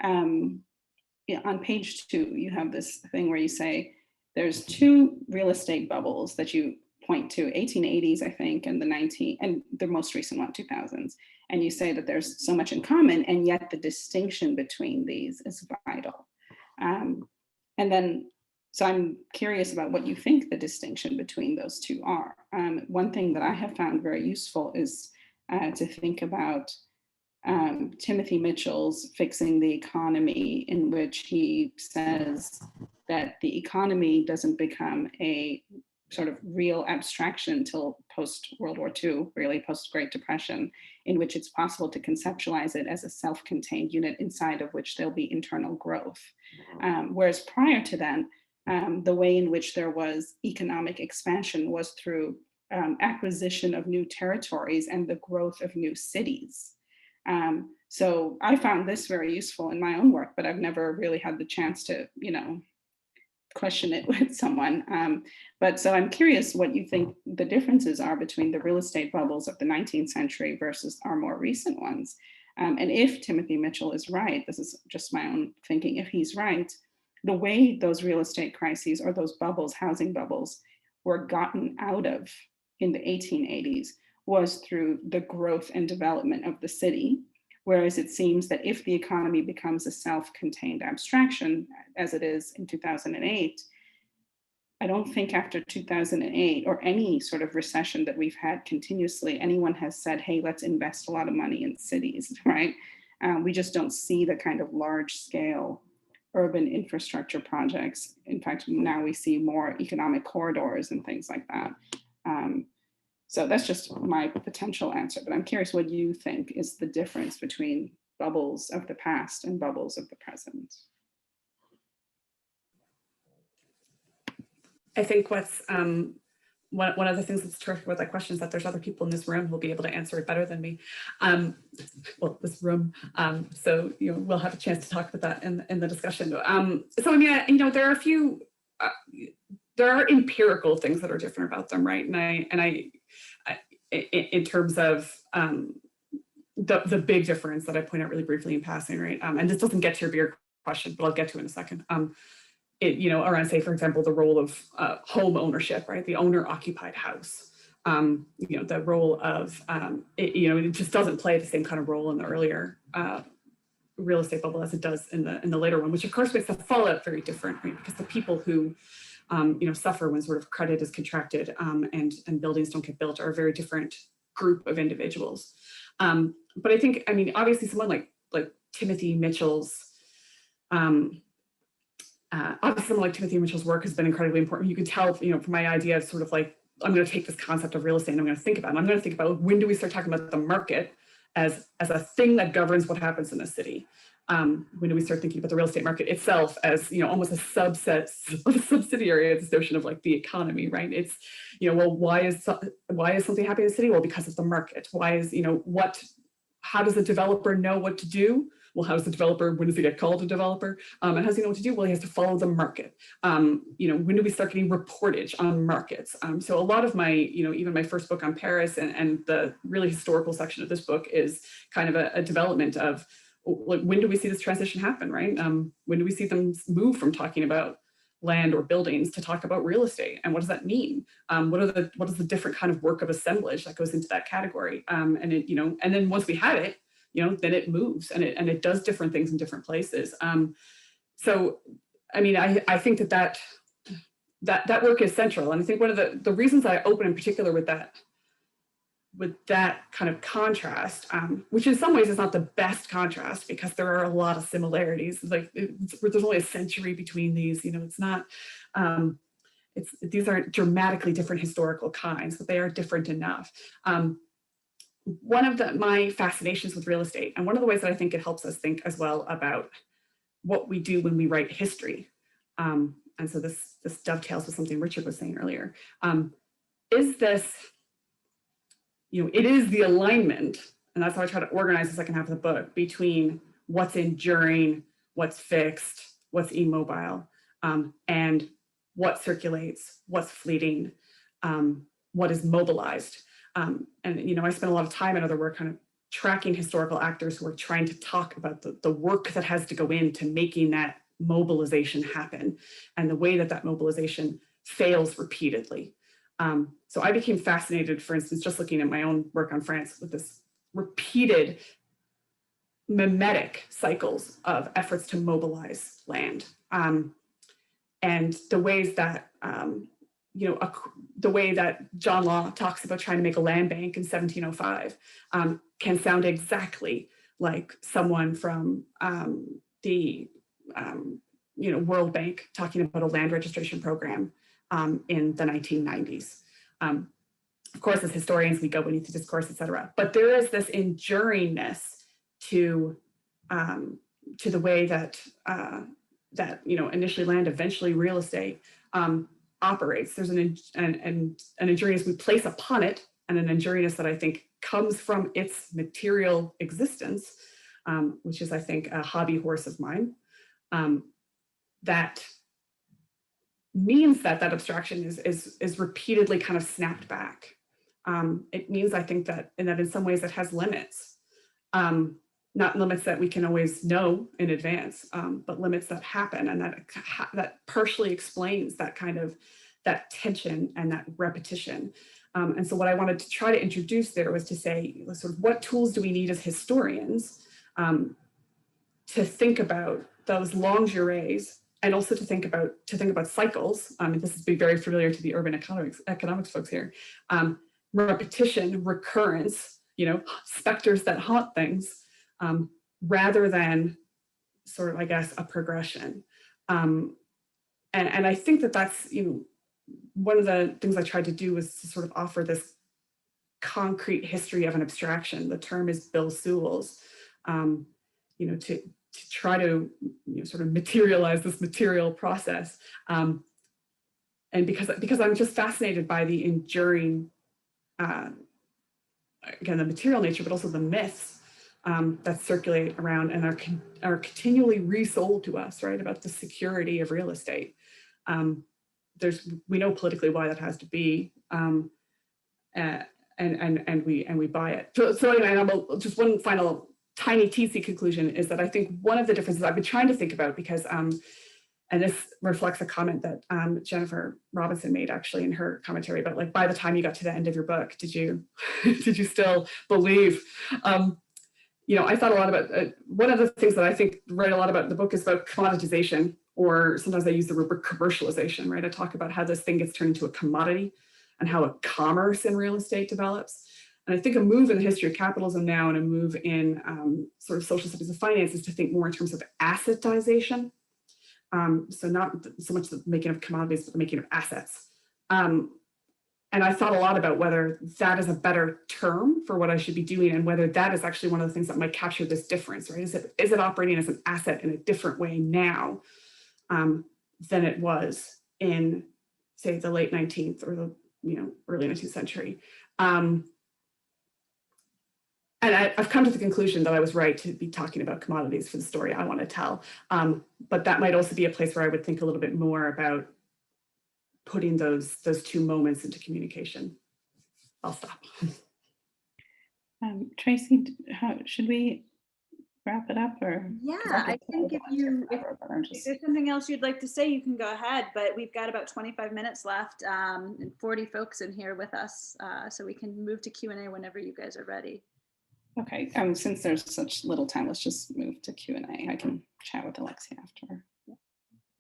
on page 2, you have this thing where you say there's 2 real estate bubbles that you point to, 1880s, I think, and the most recent one, 2000s. And you say that there's so much in common, and yet the distinction between these is vital. So I'm curious about what you think the distinction between those two are. One thing that I have found very useful is to think about Timothy Mitchell's Fixing the Economy, in which he says that the economy doesn't become a sort of real abstraction till post-World War II, really post-Great Depression, in which it's possible to conceptualize it as a self-contained unit inside of which there'll be internal growth. Whereas prior to then, the way in which there was economic expansion was through acquisition of new territories and the growth of new cities. So I found this very useful in my own work, but I've never really had the chance to, question it with someone. But so I'm curious what you think the differences are between the real estate bubbles of the 19th century versus our more recent ones. And if Timothy Mitchell is right, this is just my own thinking, if he's right, the way those real estate crises or those bubbles, housing bubbles, were gotten out of in the 1880s was through the growth and development of the city. Whereas it seems that if the economy becomes a self-contained abstraction, as it is in 2008, I don't think after 2008 or any sort of recession that we've had continuously, anyone has said, hey, let's invest a lot of money in cities, right? We just don't see the kind of large scale urban infrastructure projects. In fact, now we see more economic corridors and things like that. So that's just my potential answer, but I'm curious what you think is the difference between bubbles of the past and bubbles of the present. I think what's one of the things that's terrific about that question is that there's other people in this room who will be able to answer it better than me. Well, this room. So we'll have a chance to talk about that in the discussion. So I mean, there are a few. There are empirical things that are different about them, right? And I in terms of the big difference that I point out really briefly in passing, right? And this doesn't get to your bigger question, but I'll get to it in a second. Around, say, for example, the role of home ownership, right? The owner-occupied house. The role of, it just doesn't play the same kind of role in the earlier real estate bubble as it does in the later one, which of course makes the fallout very different, right? Because the people who, suffer when sort of credit is contracted and buildings don't get built are a very different group of individuals. But I think, obviously someone like Timothy Mitchell's, obviously someone like Timothy Mitchell's work has been incredibly important. You can tell, from my idea of sort of like, I'm going to take this concept of real estate and I'm going to think about it. I'm going to think about when do we start talking about the market as a thing that governs what happens in a city? When do we start thinking about the real estate market itself as, almost a subset, a subsidiary of this notion of like the economy, right? It's, well, why is something happening in the city? Well, because of the market. Why is, how does the developer know what to do? Well, how does the developer, when does he get called a developer? And how does he know what to do? Well, he has to follow the market. When do we start getting reportage on markets? So a lot of my, even my first book on Paris and the really historical section of this book is kind of a development of, like, when do we see this transition happen, right? When do we see them move from talking about land or buildings to talk about real estate? And what does that mean? What is the different kind of work of assemblage that goes into that category? And then once we had it, then it moves and it does different things in different places. So, I think that work is central. And I think one of the reasons I open in particular with that kind of contrast, which in some ways is not the best contrast because there are a lot of similarities. Like there's only a century between these, it's not, these aren't dramatically different historical kinds, but they are different enough. One of my fascinations with real estate, and one of the ways that I think it helps us think as well about what we do when we write history, and so this dovetails with something Richard was saying earlier, is this, it is the alignment, and that's how I try to organize the second half of the book, between what's enduring, what's fixed, what's immobile, and what circulates, what's fleeting, what is mobilized. And I spent a lot of time in other work kind of tracking historical actors who are trying to talk about the work that has to go into making that mobilization happen and the way that mobilization fails repeatedly. So I became fascinated, for instance, just looking at my own work on France with this repeated mimetic cycles of efforts to mobilize land, and the ways that the way that John Law talks about trying to make a land bank in 1705 can sound exactly like someone from the World Bank talking about a land registration program in the 1990s. Of course, as historians, we go beneath the discourse, et cetera. But there is this enduringness to the way that initially land, eventually real estate operates. There's an enduringness we place upon it, and an enduringness that I think comes from its material existence, which is, I think, a hobby horse of mine. That means that abstraction is repeatedly kind of snapped back. It means, I think, that in some ways it has limits, not limits that we can always know in advance, but limits that happen, and that partially explains that kind of that tension and that repetition. And so what I wanted to try to introduce there was to say, sort of, what tools do we need as historians to think about those longue durées, and also to think about cycles. This has been very familiar to the urban economics folks here. Repetition, recurrence, specters that haunt things, rather than sort of, I guess, a progression. And I think that's, one of the things I tried to do was to sort of offer this concrete history of an abstraction. The term is Bill Sewell's, to try to sort of materialize this material process. And because I'm just fascinated by the enduring, again, the material nature, but also the myths that circulate around and are continually resold to us, right, about the security of real estate. We know politically why that has to be. and we buy it. So anyway, just one final tiny teensy conclusion is that I think one of the differences I've been trying to think about, because and this reflects a comment that Jennifer Robinson made actually in her commentary, but like, by the time you got to the end of your book, did you did you still believe? You know, I thought a lot about one of the things that I think write a lot about in the book is about commoditization, or sometimes I use the rubric commercialization, right? I talk about how this thing gets turned into a commodity and how a commerce in real estate develops. And I think a move in the history of capitalism now and a move in sort of social studies of finance is to think more in terms of assetization. So not so much the making of commodities, but the making of assets. And I thought a lot about whether that is a better term for what I should be doing, and whether that is actually one of the things that might capture this difference, right? Is it operating as an asset in a different way now than it was in, say, the late 19th or the early 19th century? And I've come to the conclusion that I was right to be talking about commodities for the story I want to tell. But that might also be a place where I would think a little bit more about putting those two moments into communication. I'll stop. Tracy, should we wrap it up, or? Yeah, I think if there's something else you'd like to say, you can go ahead, but we've got about 25 minutes left and 40 folks in here with us, so we can move to Q&A whenever you guys are ready. Okay, since there's such little time, let's just move to Q&A. I can chat with Alexia after.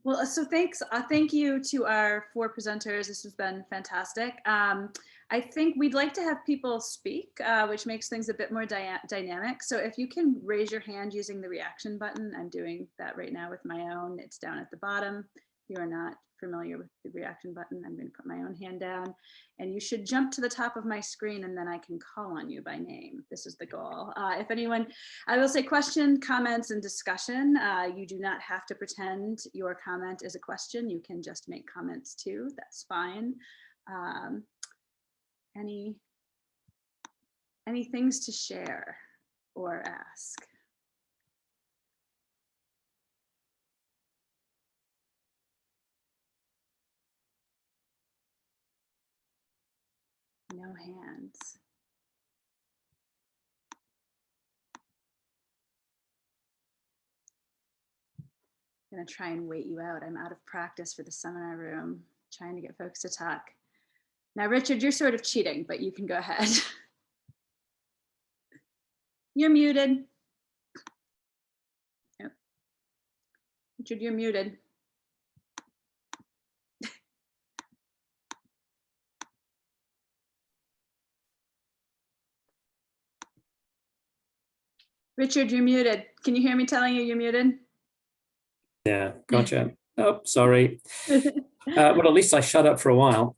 Well, so thanks. Thank you to our 4 presenters. This has been fantastic. I think we'd like to have people speak, which makes things a bit more dynamic. So if you can raise your hand using the reaction button, I'm doing that right now with my own. It's down at the bottom. If you are not familiar with the reaction button, I'm going to put my own hand down, and you should jump to the top of my screen, and then I can call on you by name. This is the goal. If anyone, I will say question, comments, and discussion. You do not have to pretend your comment is a question. You can just make comments too. That's fine. Any things to share or ask? No hands. I'm gonna try and wait you out. I'm out of practice for the seminar room, trying to get folks to talk. Now, Richard, you're sort of cheating, but you can go ahead. You're muted. Yep. Richard, you're muted. Richard, you're muted. Can you hear me telling you you're muted? Yeah, gotcha. Oh, sorry. Well, at least I shut up for a while.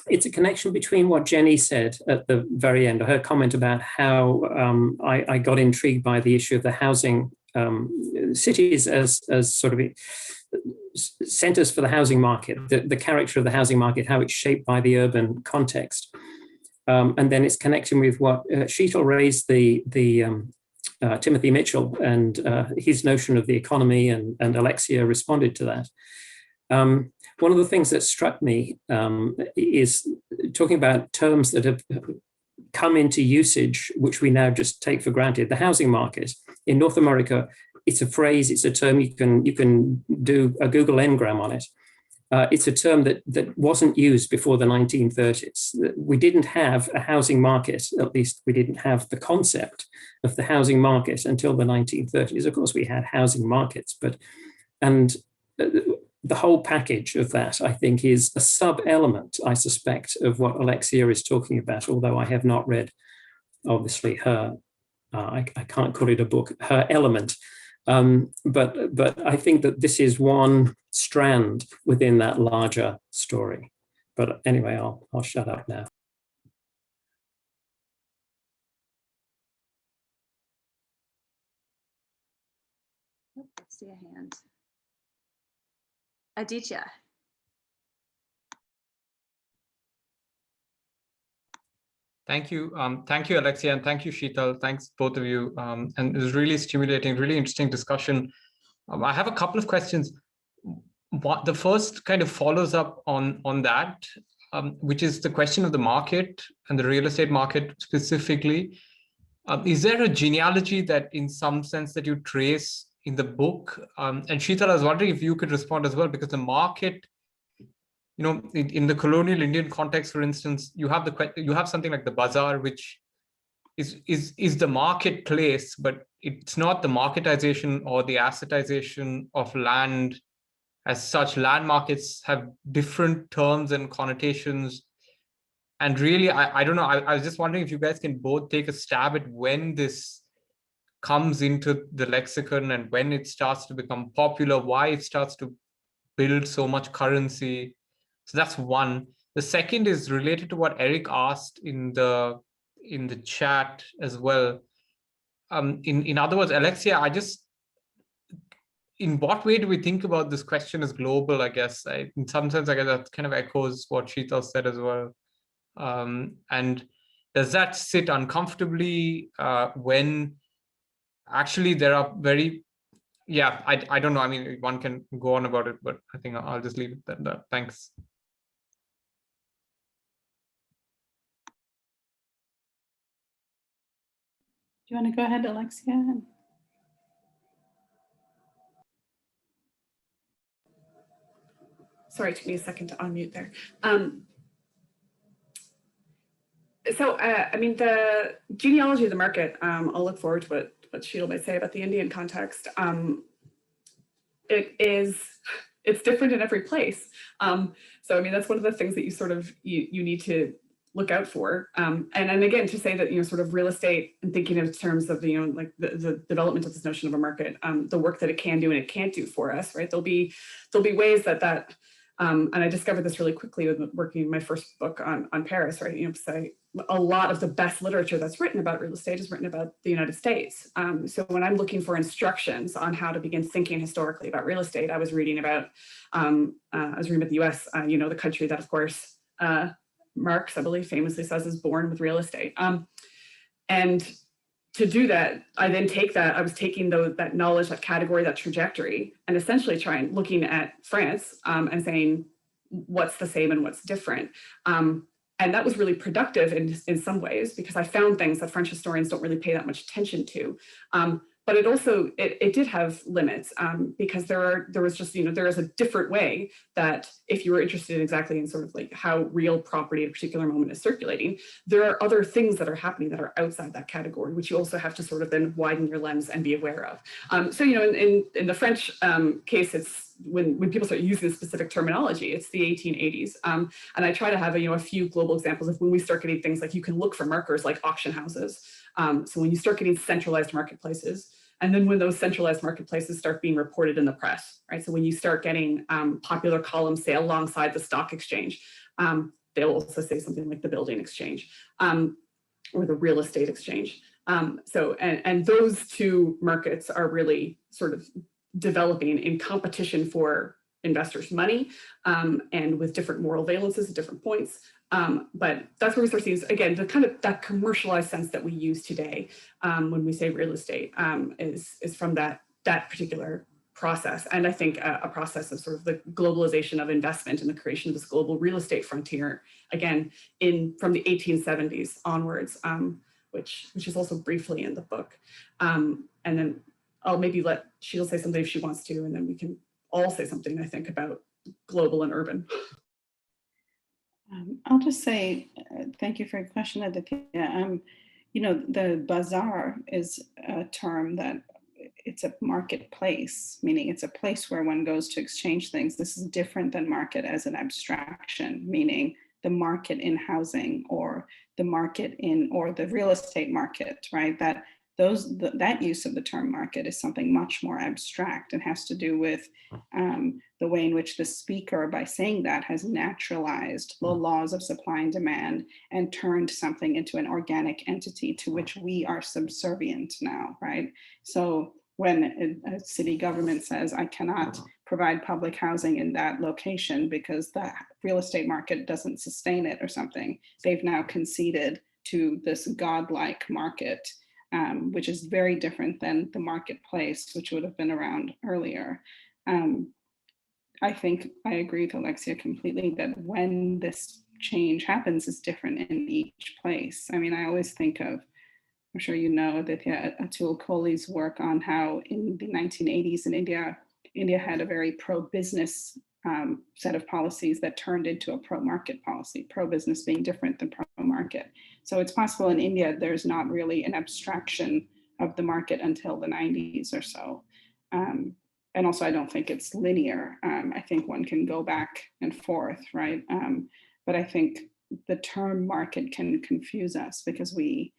It's a connection between what Jenny said at the very end, her comment about how I got intrigued by the issue of the housing cities as sort of centers for the housing market, the character of the housing market, how it's shaped by the urban context. And then it's connecting with what Sheetal raised, the Timothy Mitchell and his notion of the economy, and Alexia responded to that. One of the things that struck me is talking about terms that have come into usage, which we now just take for granted. The housing market in North America, it's a phrase, it's a term, you can do a Google Ngram on it. It's a term that wasn't used before the 1930s. We didn't have a housing market, at least we didn't have the concept of the housing market until the 1930s. Of course, we had housing markets, and the whole package of that, I think, is a sub-element, I suspect, of what Alexia is talking about, although I have not read, obviously, her, I can't call it a book, her element. But I think that this is one strand within that larger story. But anyway, I'll shut up now. Oh, I see a hand. Aditya. Thank you, Alexia, and thank you, Sheetal. Thanks, both of you. And it was really stimulating, really interesting discussion. I have a couple of questions. The first kind of follows up on that. which is the question of the market and the real estate market specifically. Is there a genealogy that in some sense that you trace in the book? And Sheetal, I was wondering if you could respond as well, because the market, you know, in the colonial Indian context, for instance, you have something like the bazaar, which is the marketplace, but it's not the marketization or the assetization of land as such. Land markets have different terms and connotations. And really, I don't know, I was just wondering if you guys can both take a stab at when this comes into the lexicon and when it starts to become popular, why it starts to build so much currency. So that's one. The second is related to what Eric asked in the chat as well. In other words, Alexia, in what way do we think about this question as global? I guess in some sense, I guess that kind of echoes what Sheetal said as well. And does that sit uncomfortably when actually there are very, yeah, I don't know. I mean, one can go on about it, but I think I'll just leave it at that. Thanks. Do you want to go ahead, Alexia? Sorry, it took me a second to unmute there. I mean, the genealogy of the market, I'll look forward to what Sheetal might say about the Indian context. It's different in every place. So, I mean, that's one of the things that you need to look out for. And again, to say that, sort of real estate and thinking in terms of, like the development of this notion of a market, the work that it can do and it can't do for us, right? There'll be ways that and I discovered this really quickly with working my first book on Paris, right? So a lot of the best literature that's written about real estate is written about the United States. So when I'm looking for instructions on how to begin thinking historically about real estate, I was reading about the US, the country that, of course, Marx, I believe, famously says is born with real estate. And to do that, I then I was taking that knowledge, that category, that trajectory, and essentially looking at France and saying, what's the same and what's different? And that was really productive in some ways, because I found things that French historians don't really pay that much attention to. But it also, it did have limits because there is a different way that if you were interested exactly in sort of like how real property at a particular moment is circulating, there are other things that are happening that are outside that category, which you also have to sort of then widen your lens and be aware of. So, in the French case, it's when people start using specific terminology, it's the 1880s. And I try to have a few global examples of when we start getting things like, you can look for markers like auction houses. So when you start getting centralized marketplaces, and then when those centralized marketplaces start being reported in the press, right? So when you start getting popular columns, say, alongside the stock exchange, they'll also say something like the building exchange or the real estate exchange. And those two markets are really sort of developing in competition for investors' money and with different moral valences at different points. But that's where we start seeing, again, the kind of that commercialized sense that we use today when we say real estate is from that particular process. And I think a process of sort of the globalization of investment and the creation of this global real estate frontier, again, from the 1870s onwards, which is also briefly in the book. And then I'll maybe let Sheetal say something if she wants to, and then we can all say something, I think, about global and urban. I'll just say thank you for your question, Aditya. The bazaar is a term that it's a marketplace, meaning it's a place where one goes to exchange things. This is different than market as an abstraction, meaning the market in housing or the market or the real estate market, right? That use of the term market is something much more abstract and has to do with the way in which the speaker, by saying that, has naturalized the laws of supply and demand and turned something into an organic entity to which we are subservient now, right? So when a city government says, I cannot provide public housing in that location because the real estate market doesn't sustain it or something, they've now conceded to this godlike market, which is very different than the marketplace, which would have been around earlier. I think I agree with Alexia completely that when this change happens is different in each place. I mean, I always think of, I'm sure you know, that Atul Kohli's work on how in the 1980s in India had a very pro-business set of policies that turned into a pro-market policy, pro-business being different than pro-market. So it's possible in India, there's not really an abstraction of the market until the 90s or so. And also, I don't think it's linear. I think one can go back and forth, right? But I think the term market can confuse us because we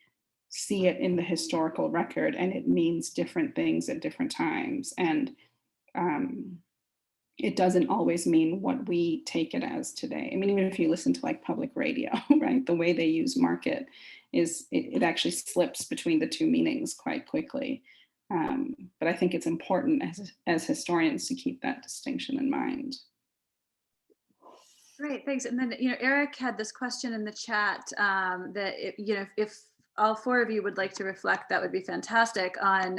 see it in the historical record and it means different things at different times. And it doesn't always mean what we take it as today. I mean, even if you listen to like public radio, right, the way they use market is, it actually slips between the two meanings quite quickly. But I think it's important as historians to keep that distinction in mind. Great, thanks. And then, Eric had this question in the chat that, if all four of you would like to reflect, that would be fantastic, on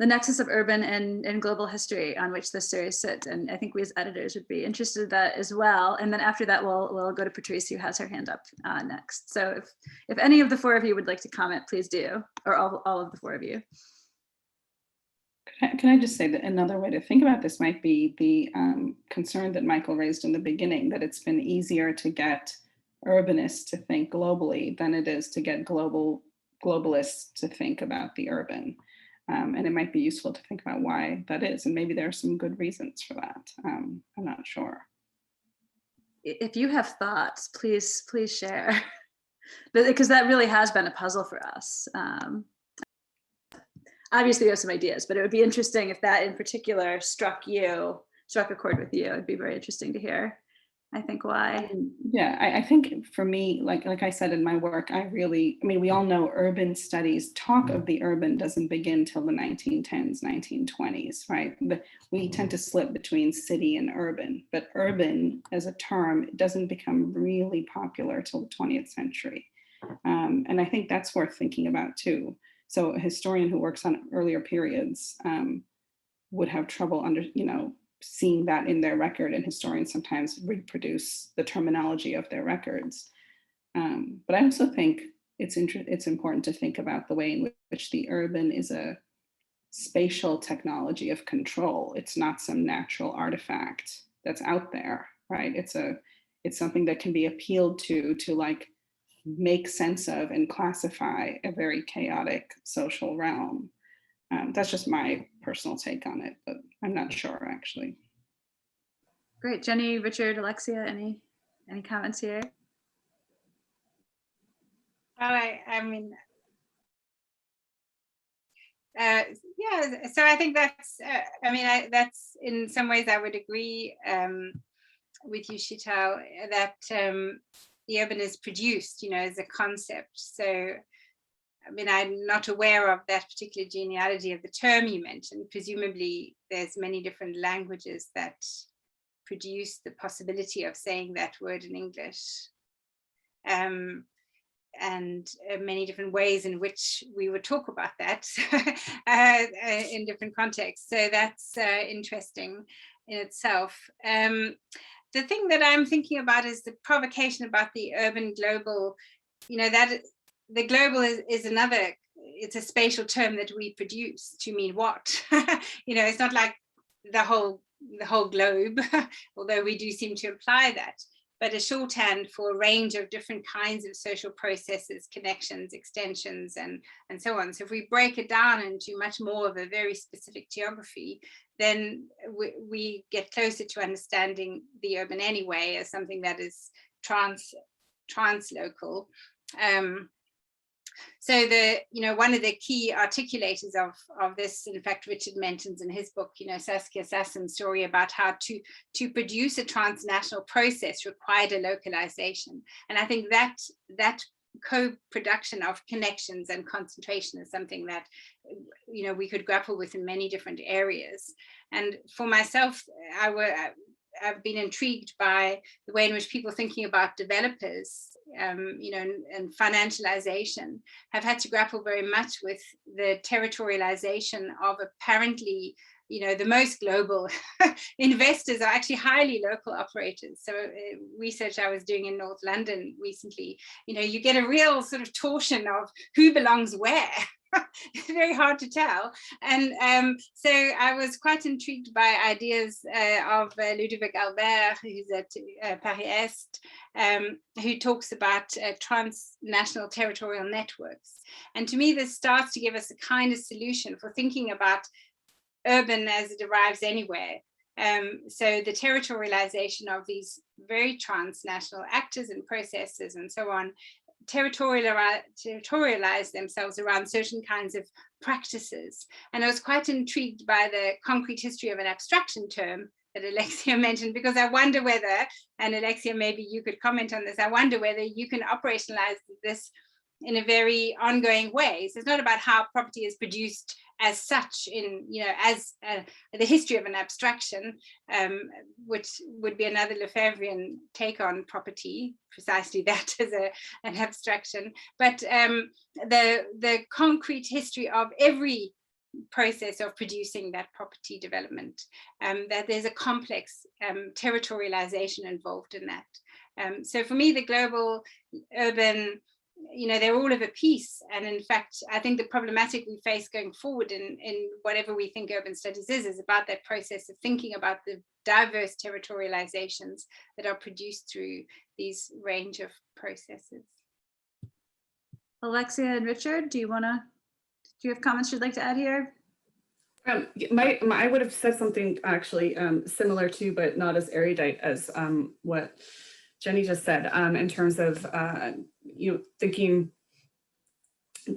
the nexus of urban and global history on which this series sits. And I think we as editors would be interested in that as well. And then after that, we'll go to Patrice, who has her hand up next. So if any of the four of you would like to comment, please do, or all of the four of you. Can I just say that another way to think about this might be the concern that Michael raised in the beginning, that it's been easier to get urbanists to think globally than it is to get globalists to think about the urban. And it might be useful to think about why that is. And maybe there are some good reasons for that. I'm not sure. If you have thoughts, please share, because that really has been a puzzle for us. Obviously, we have some ideas, but it would be interesting if that in particular struck a chord with you. It'd be very interesting to hear, I think, why. Yeah, I think for me, like I said in my work, we all know urban studies, talk of the urban doesn't begin till the 1910s, 1920s, right? We tend to slip between city and urban, but urban as a term doesn't become really popular till the 20th century. And I think that's worth thinking about too. So a historian who works on earlier periods would have trouble seeing that in their record, and historians sometimes reproduce the terminology of their records. But I also think it's important to think about the way in which the urban is a spatial technology of control. It's not some natural artifact that's out there, right? It's something that can be appealed to like make sense of and classify a very chaotic social realm. That's just my personal take on it, but I'm not sure actually. Great, Jenny, Richard, Alexia, any comments here? Well, yeah, so I think that's, that's in some ways I would agree with you, Sheetal, that the urban is produced, as a concept. So, I'm not aware of that particular genealogy of the term you mentioned. Presumably, there's many different languages that produce the possibility of saying that word in English. And many different ways in which we would talk about that in different contexts. So that's interesting in itself. The thing that I'm thinking about is the provocation about the urban global, that the global is another, it's a spatial term that we produce to mean what? It's not like the whole globe, although we do seem to imply that, but a shorthand for a range of different kinds of social processes, connections, extensions, and so on. So if we break it down into much more of a very specific geography, then we get closer to understanding the urban anyway as something that is translocal. So one of the key articulators of this, in fact, Richard mentions in his book, Saskia Sassen's story about how to produce a transnational process required a localization. And I think that co-production of connections and concentration is something that, we could grapple with in many different areas. And for myself, I've been intrigued by the way in which people thinking about developers, you know, and financialization have had to grapple very much with the territorialization of apparently, you know, the most global investors are actually highly local operators. So research I was doing in North London recently, you know, you get a real sort of torsion of who belongs where. It's very hard to tell. And so I was quite intrigued by ideas of Ludovic Albert, who's at Paris Est, who talks about transnational territorial networks. And to me, this starts to give us a kind of solution for thinking about urban as it arrives anywhere. So the territorialization of these very transnational actors and processes and so on territorialize themselves around certain kinds of practices. And I was quite intrigued by the concrete history of an abstraction term that Alexia mentioned, because I wonder whether, and Alexia, maybe you could comment on this, I wonder whether you can operationalize this in a very ongoing way. So it's not about how property is produced as such in, you know, as the history of an abstraction, which would be another Lefebvrean take on property, precisely that as an abstraction, but the concrete history of every process of producing that property development, that there's a complex territorialization involved in that. So for me, the global urban, you know, they're all of a piece. And in fact, I think the problematic we face going forward in whatever we think urban studies is about that process of thinking about the diverse territorializations that are produced through these range of processes. Alexia and Richard, do you have comments you'd like to add here? I would have said something actually similar to, but not as erudite as what Jenny just said, in terms of, you know, thinking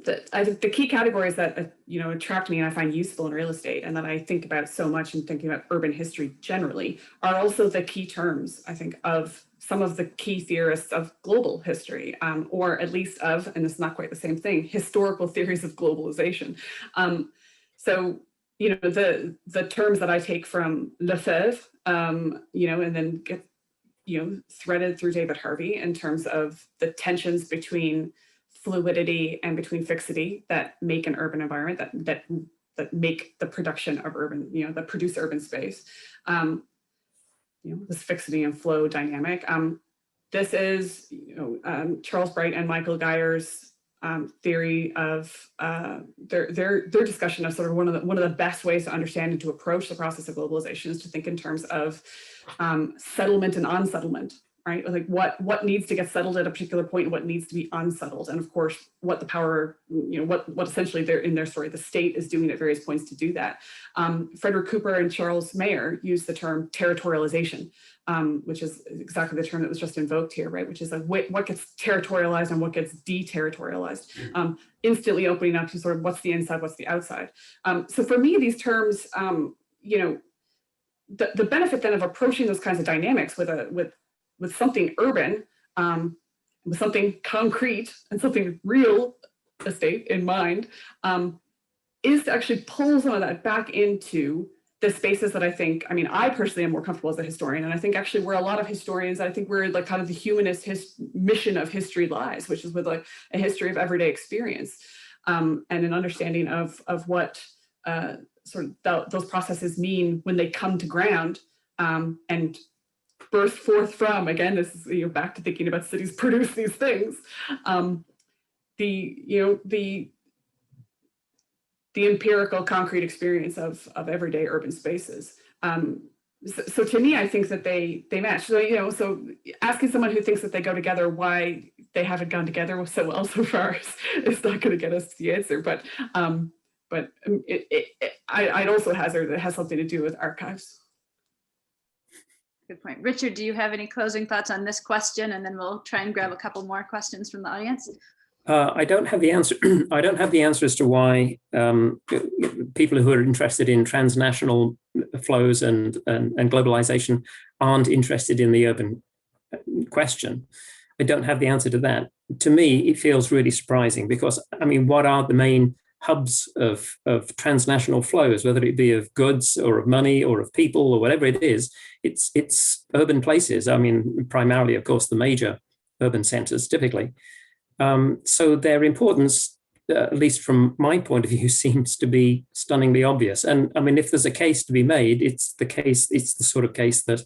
that I think the key categories that, you know, attract me and I find useful in real estate and that I think about so much in thinking about urban history generally are also the key terms, I think, of some of the key theorists of global history, or at least of, and it's not quite the same thing, historical theories of globalization. So, you know, the terms that I take from Lefebvre, you know, and then get, you know, threaded through David Harvey in terms of the tensions between fluidity and between fixity that make an urban environment, that make the production of urban, you know, that produce urban space. You know, this fixity and flow dynamic. This is, you know, Charles Bright and Michael Geyer's theory of their discussion of sort of one of the best ways to understand and to approach the process of globalization is to think in terms of settlement and unsettlement, right? Like what needs to get settled at a particular point and what needs to be unsettled, and of course what the power, you know, what essentially they're in their story the state is doing at various points to do that. Frederick Cooper and Charles Mayer use the term territorialization, which is exactly the term that was just invoked here, right? Which is like what gets territorialized and what gets deterritorialized, instantly opening up to sort of what's the inside, what's the outside. So for me, these terms, you know, the benefit then of approaching those kinds of dynamics with something urban, with something concrete and something real estate in mind, is to actually pull some of that back into the spaces that I think, I mean, I personally am more comfortable as a historian, and I think actually where a lot of historians, I think we're like kind of the humanist mission of history lies, which is with like a history of everyday experience, and an understanding of what sort of those processes mean when they come to ground, and burst forth from, again, this is, you know, back to thinking about cities produce these things, the empirical concrete experience of everyday urban spaces. So to me, I think that they match. So, you know, so asking someone who thinks that they go together why they haven't gone together so well so far is not going to get us to the answer. But I'd also hazard it has something to do with archives. Good point. Richard, do you have any closing thoughts on this question? And then we'll try and grab a couple more questions from the audience. I don't have the answer. I don't have the answer as to why people who are interested in transnational flows and globalization aren't interested in the urban question. I don't have the answer to that. To me, it feels really surprising because, I mean, what are the main hubs of transnational flows, whether it be of goods or of money or of people or whatever it is. It's urban places. I mean, primarily, of course, the major urban centers typically. So their importance, at least from my point of view, seems to be stunningly obvious. And I mean, if there's a case to be made, it's the sort of case that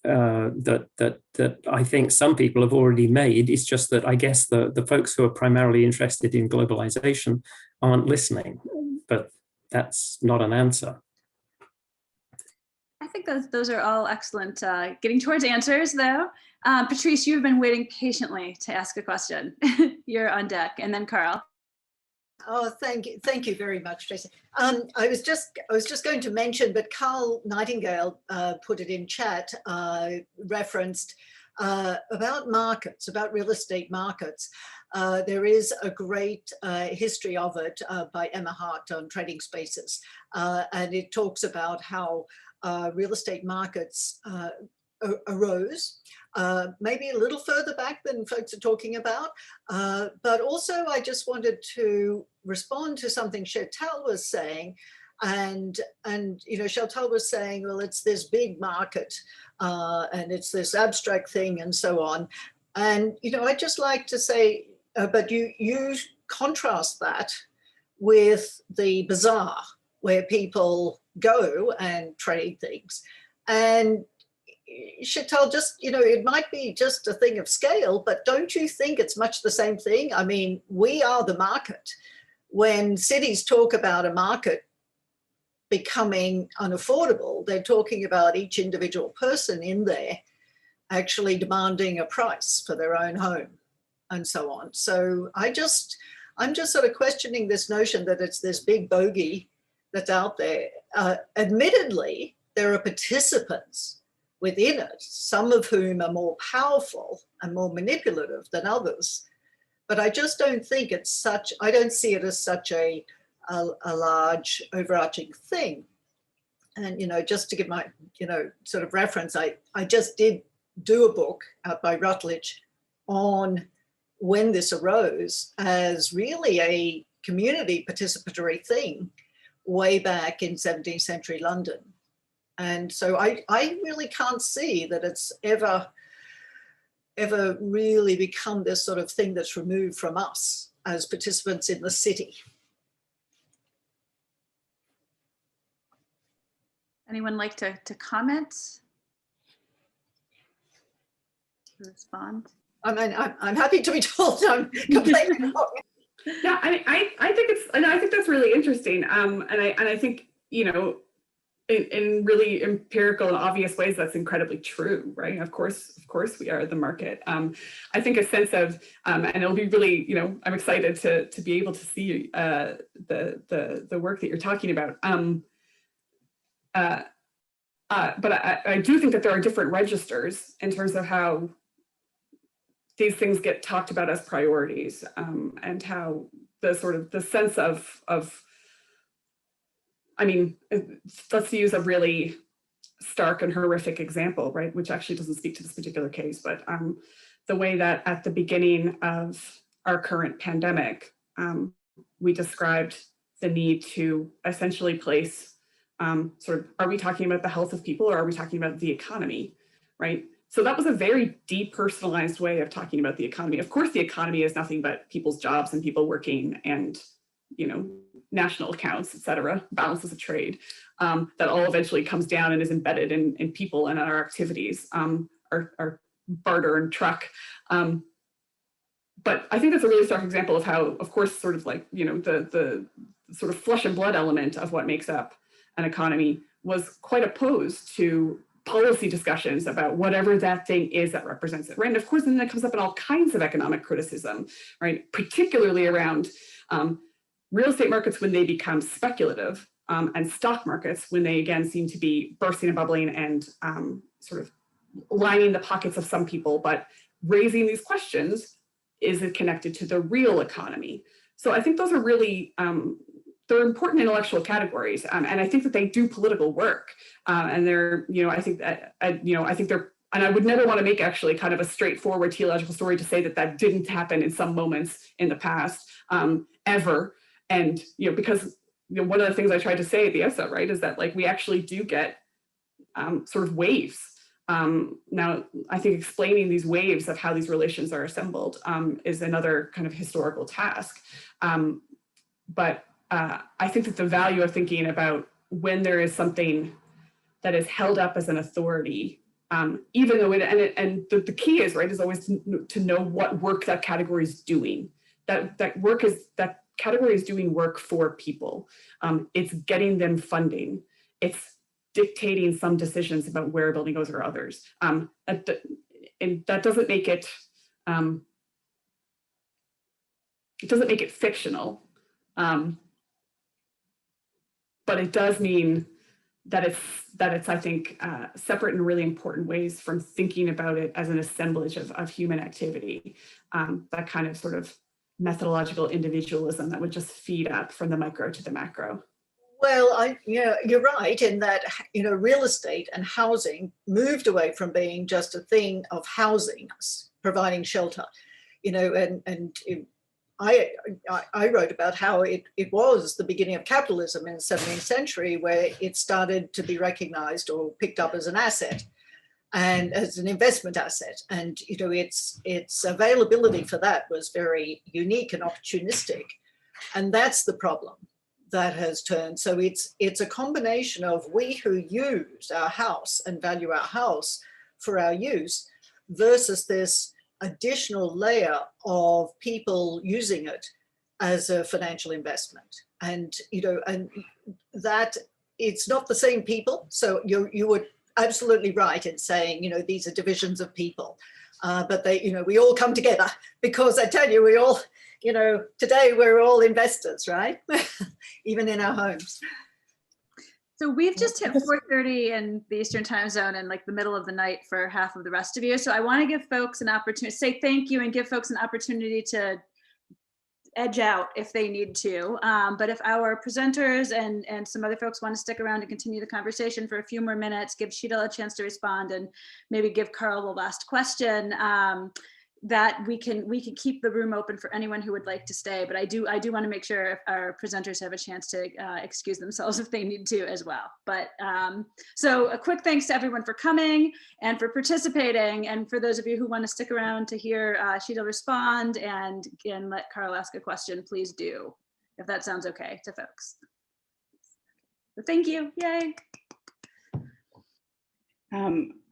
that I think some people have already made. It's just that I guess the folks who are primarily interested in globalization aren't listening, but that's not an answer. I think those are all excellent, getting towards answers though. Patrice, you've been waiting patiently to ask a question. You're on deck, and then Carl. Oh, thank you very much, Tracy. I was just going to mention, but Carl Nightingale put it in chat, referenced about markets, about real estate markets. There is a great history of it by Emma Hart on Trading Spaces, and it talks about how real estate markets arose, maybe a little further back than folks are talking about. But also I just wanted to respond to something Sheetal was saying. And you know, Sheetal was saying, well, it's this big market and it's this abstract thing and so on. And, you know, I'd just like to say, but you contrast that with the bazaar where people go and trade things. And Sheetal, just, you know, it might be just a thing of scale, but don't you think it's much the same thing? I mean, we are the market. When cities talk about a market becoming unaffordable, they're talking about each individual person in there actually demanding a price for their own home and so on. So I'm just sort of questioning this notion that it's this big bogey that's out there. Admittedly, there are participants within it, some of whom are more powerful and more manipulative than others. But I just don't think it's such, I don't see it as such a large overarching thing. And, you know, just to give my, you know, sort of reference, I just did do a book out by Routledge on when this arose as really a community participatory thing way back in 17th century London. And so I really can't see that it's ever really become this sort of thing that's removed from us as participants in the city. Anyone like to comment? To respond? I mean, I'm happy to be told I'm completely wrong. Yeah, I think that's really interesting. And I think, you know, in really empirical and obvious ways, that's incredibly true, right? Of course we are the market. I think a sense of, and it'll be really, you know, I'm excited to be able to see the work that you're talking about. But I do think that there are different registers in terms of how these things get talked about as priorities, and how the sort of the sense of I mean, let's use a really stark and horrific example, right? Which actually doesn't speak to this particular case, but the way that at the beginning of our current pandemic, we described the need to essentially place sort of, are we talking about the health of people or are we talking about the economy, right? So that was a very depersonalized way of talking about the economy. Of course, the economy is nothing but people's jobs and people working and, you know, national accounts, et cetera, balances of trade, that all eventually comes down and is embedded in people and our activities, our barter and truck. But I think that's a really stark example of how, of course, sort of like, you know, the sort of flesh and blood element of what makes up an economy was quite opposed to policy discussions about whatever that thing is that represents it, right? And of course, then that comes up in all kinds of economic criticism, right? Particularly around real estate markets when they become speculative, and stock markets when they again seem to be bursting and bubbling and sort of lining the pockets of some people, but raising these questions, is it connected to the real economy? So I think those are really, they're important intellectual categories, and I think that they do political work, and they're, you know, I think that, you know, I think they're, and I would never want to make actually kind of a straightforward teleological story to say that that didn't happen in some moments in the past. ever. And, because one of the things I tried to say at the ESA, right, is that like we actually do get sort of waves. Now, I think explaining these waves of how these relations are assembled is another kind of historical task. But I think that the value of thinking about when there is something that is held up as an authority, even though the key is, right, is always to know what work that category is doing. That category is doing work for people. It's getting them funding. It's dictating some decisions about where a building goes or others. And that doesn't make it, fictional, but it does mean that it's I think, separate in really important ways from thinking about it as an assemblage of human activity, that kind of sort of methodological individualism that would just feed up from the micro to the macro. Well, you're right in that, real estate and housing moved away from being just a thing of housing, providing shelter, I wrote about how it was the beginning of capitalism in the 17th century, where it started to be recognized or picked up as an asset and as an investment asset. And, its availability for that was very unique and opportunistic. And that's the problem that has turned. So it's a combination of we who use our house and value our house for our use versus this additional layer of people using it as a financial investment. And, and that it's not the same people. So you were absolutely right in saying, these are divisions of people, but they, we all come together because I tell you, we all, today we're all investors, right? Even in our homes. So we've just hit 4:30 in the Eastern time zone and like the middle of the night for half of the rest of you. So I want to give folks an opportunity, say thank you and give folks an opportunity to edge out if they need to. But if our presenters and some other folks want to stick around and continue the conversation for a few more minutes, give Sheetal a chance to respond and maybe give Carl the last question, that we can keep the room open for anyone who would like to stay. But I do want to make sure our presenters have a chance to excuse themselves if they need to as well. But so a quick thanks to everyone for coming and for participating. And for those of you who want to stick around to hear Sheetal respond and let Carl ask a question, please do, if that sounds okay to folks. But thank you, yay.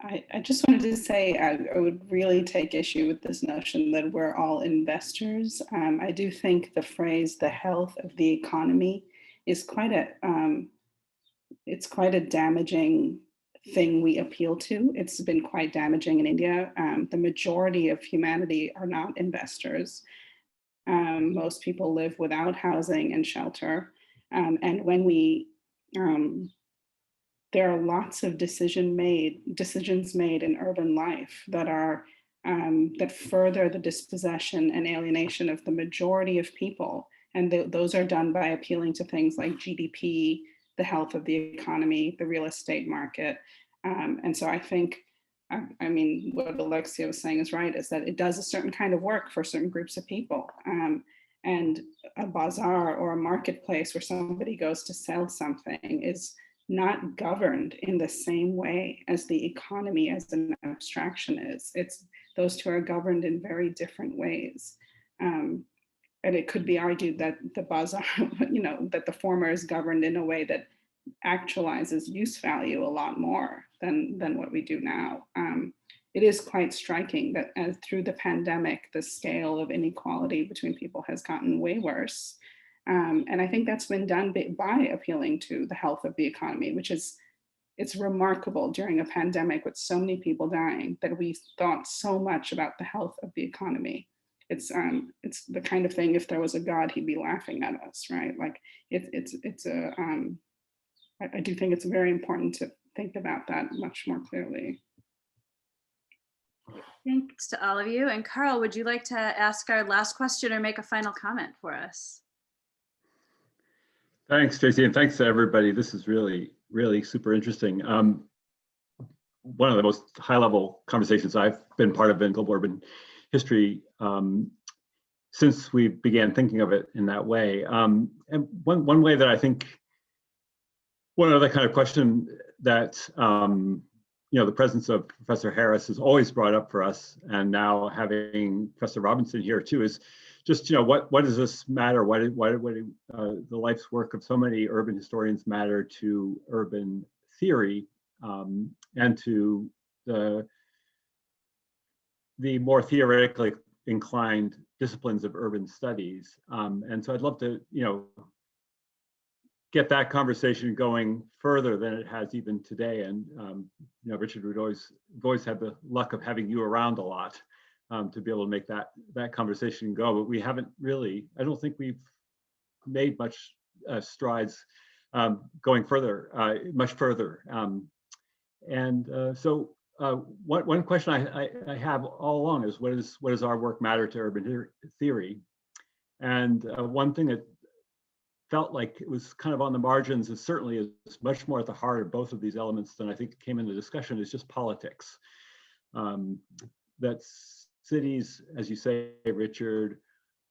I just wanted to say I would really take issue with this notion that we're all investors. I do think the phrase "the health of the economy" is quite a damaging thing we appeal to. It's been quite damaging in India. The majority of humanity are not investors. Most people live without housing and shelter, and when we there are lots of decisions made in urban life that are that further the dispossession and alienation of the majority of people, and those are done by appealing to things like GDP, the health of the economy, the real estate market, and so I think, I mean, what Alexia was saying is right, is that it does a certain kind of work for certain groups of people, and a bazaar or a marketplace where somebody goes to sell something is not governed in the same way as the economy as an abstraction is. Those two are governed in very different ways. And it could be argued that the bazaar, that the former is governed in a way that actualizes use value a lot more than what we do now. It is quite striking that through the pandemic, the scale of inequality between people has gotten way worse. And I think that's been done by appealing to the health of the economy, which is, it's remarkable during a pandemic with so many people dying that we thought so much about the health of the economy. It's the kind of thing, if there was a God, he'd be laughing at us, right? Like I do think it's very important to think about that much more clearly. Thanks to all of you. And Carl, would you like to ask our last question or make a final comment for us? Thanks, Tracy, and thanks to everybody. This is really, really super interesting. One of the most high-level conversations I've been part of in global urban history. since we began thinking of it in that way. And one way that I think, one other kind of question that the presence of Professor Harris has always brought up for us, and now having Professor Robinson here too, is just what does this matter? Why do the life's work of so many urban historians matter to urban theory and to the more theoretically inclined disciplines of urban studies? And so I'd love to get that conversation going further than it has even today. And Richard, we've always had the luck of having you around a lot to be able to make that conversation go. But we haven't really, I don't think we've made much strides going further, much further. So one question I have all along is what does our work matter to urban theory? And one thing that felt like it was kind of on the margins, and certainly is much more at the heart of both of these elements than I think came in the discussion, is just politics. That cities, as you say, Richard,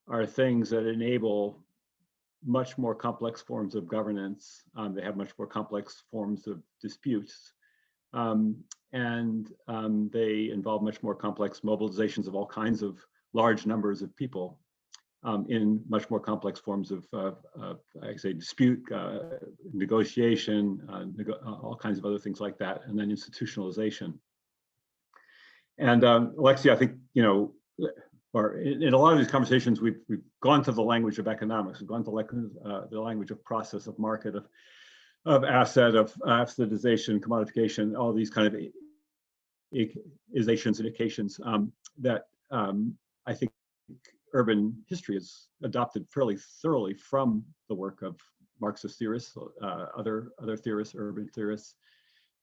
are things that enable much more complex forms of governance. They have much more complex forms of disputes. And they involve much more complex mobilizations of all kinds of large numbers of people in much more complex forms of I say, dispute, negotiation, all kinds of other things like that, and then institutionalization. And Alexia, I think, or in a lot of these conversations, we've gone to the language of economics, we've gone to the language of process, of market, of asset, of assetization, commodification, all these kind of indications that I think urban history is adopted fairly thoroughly from the work of Marxist theorists, other theorists, urban theorists,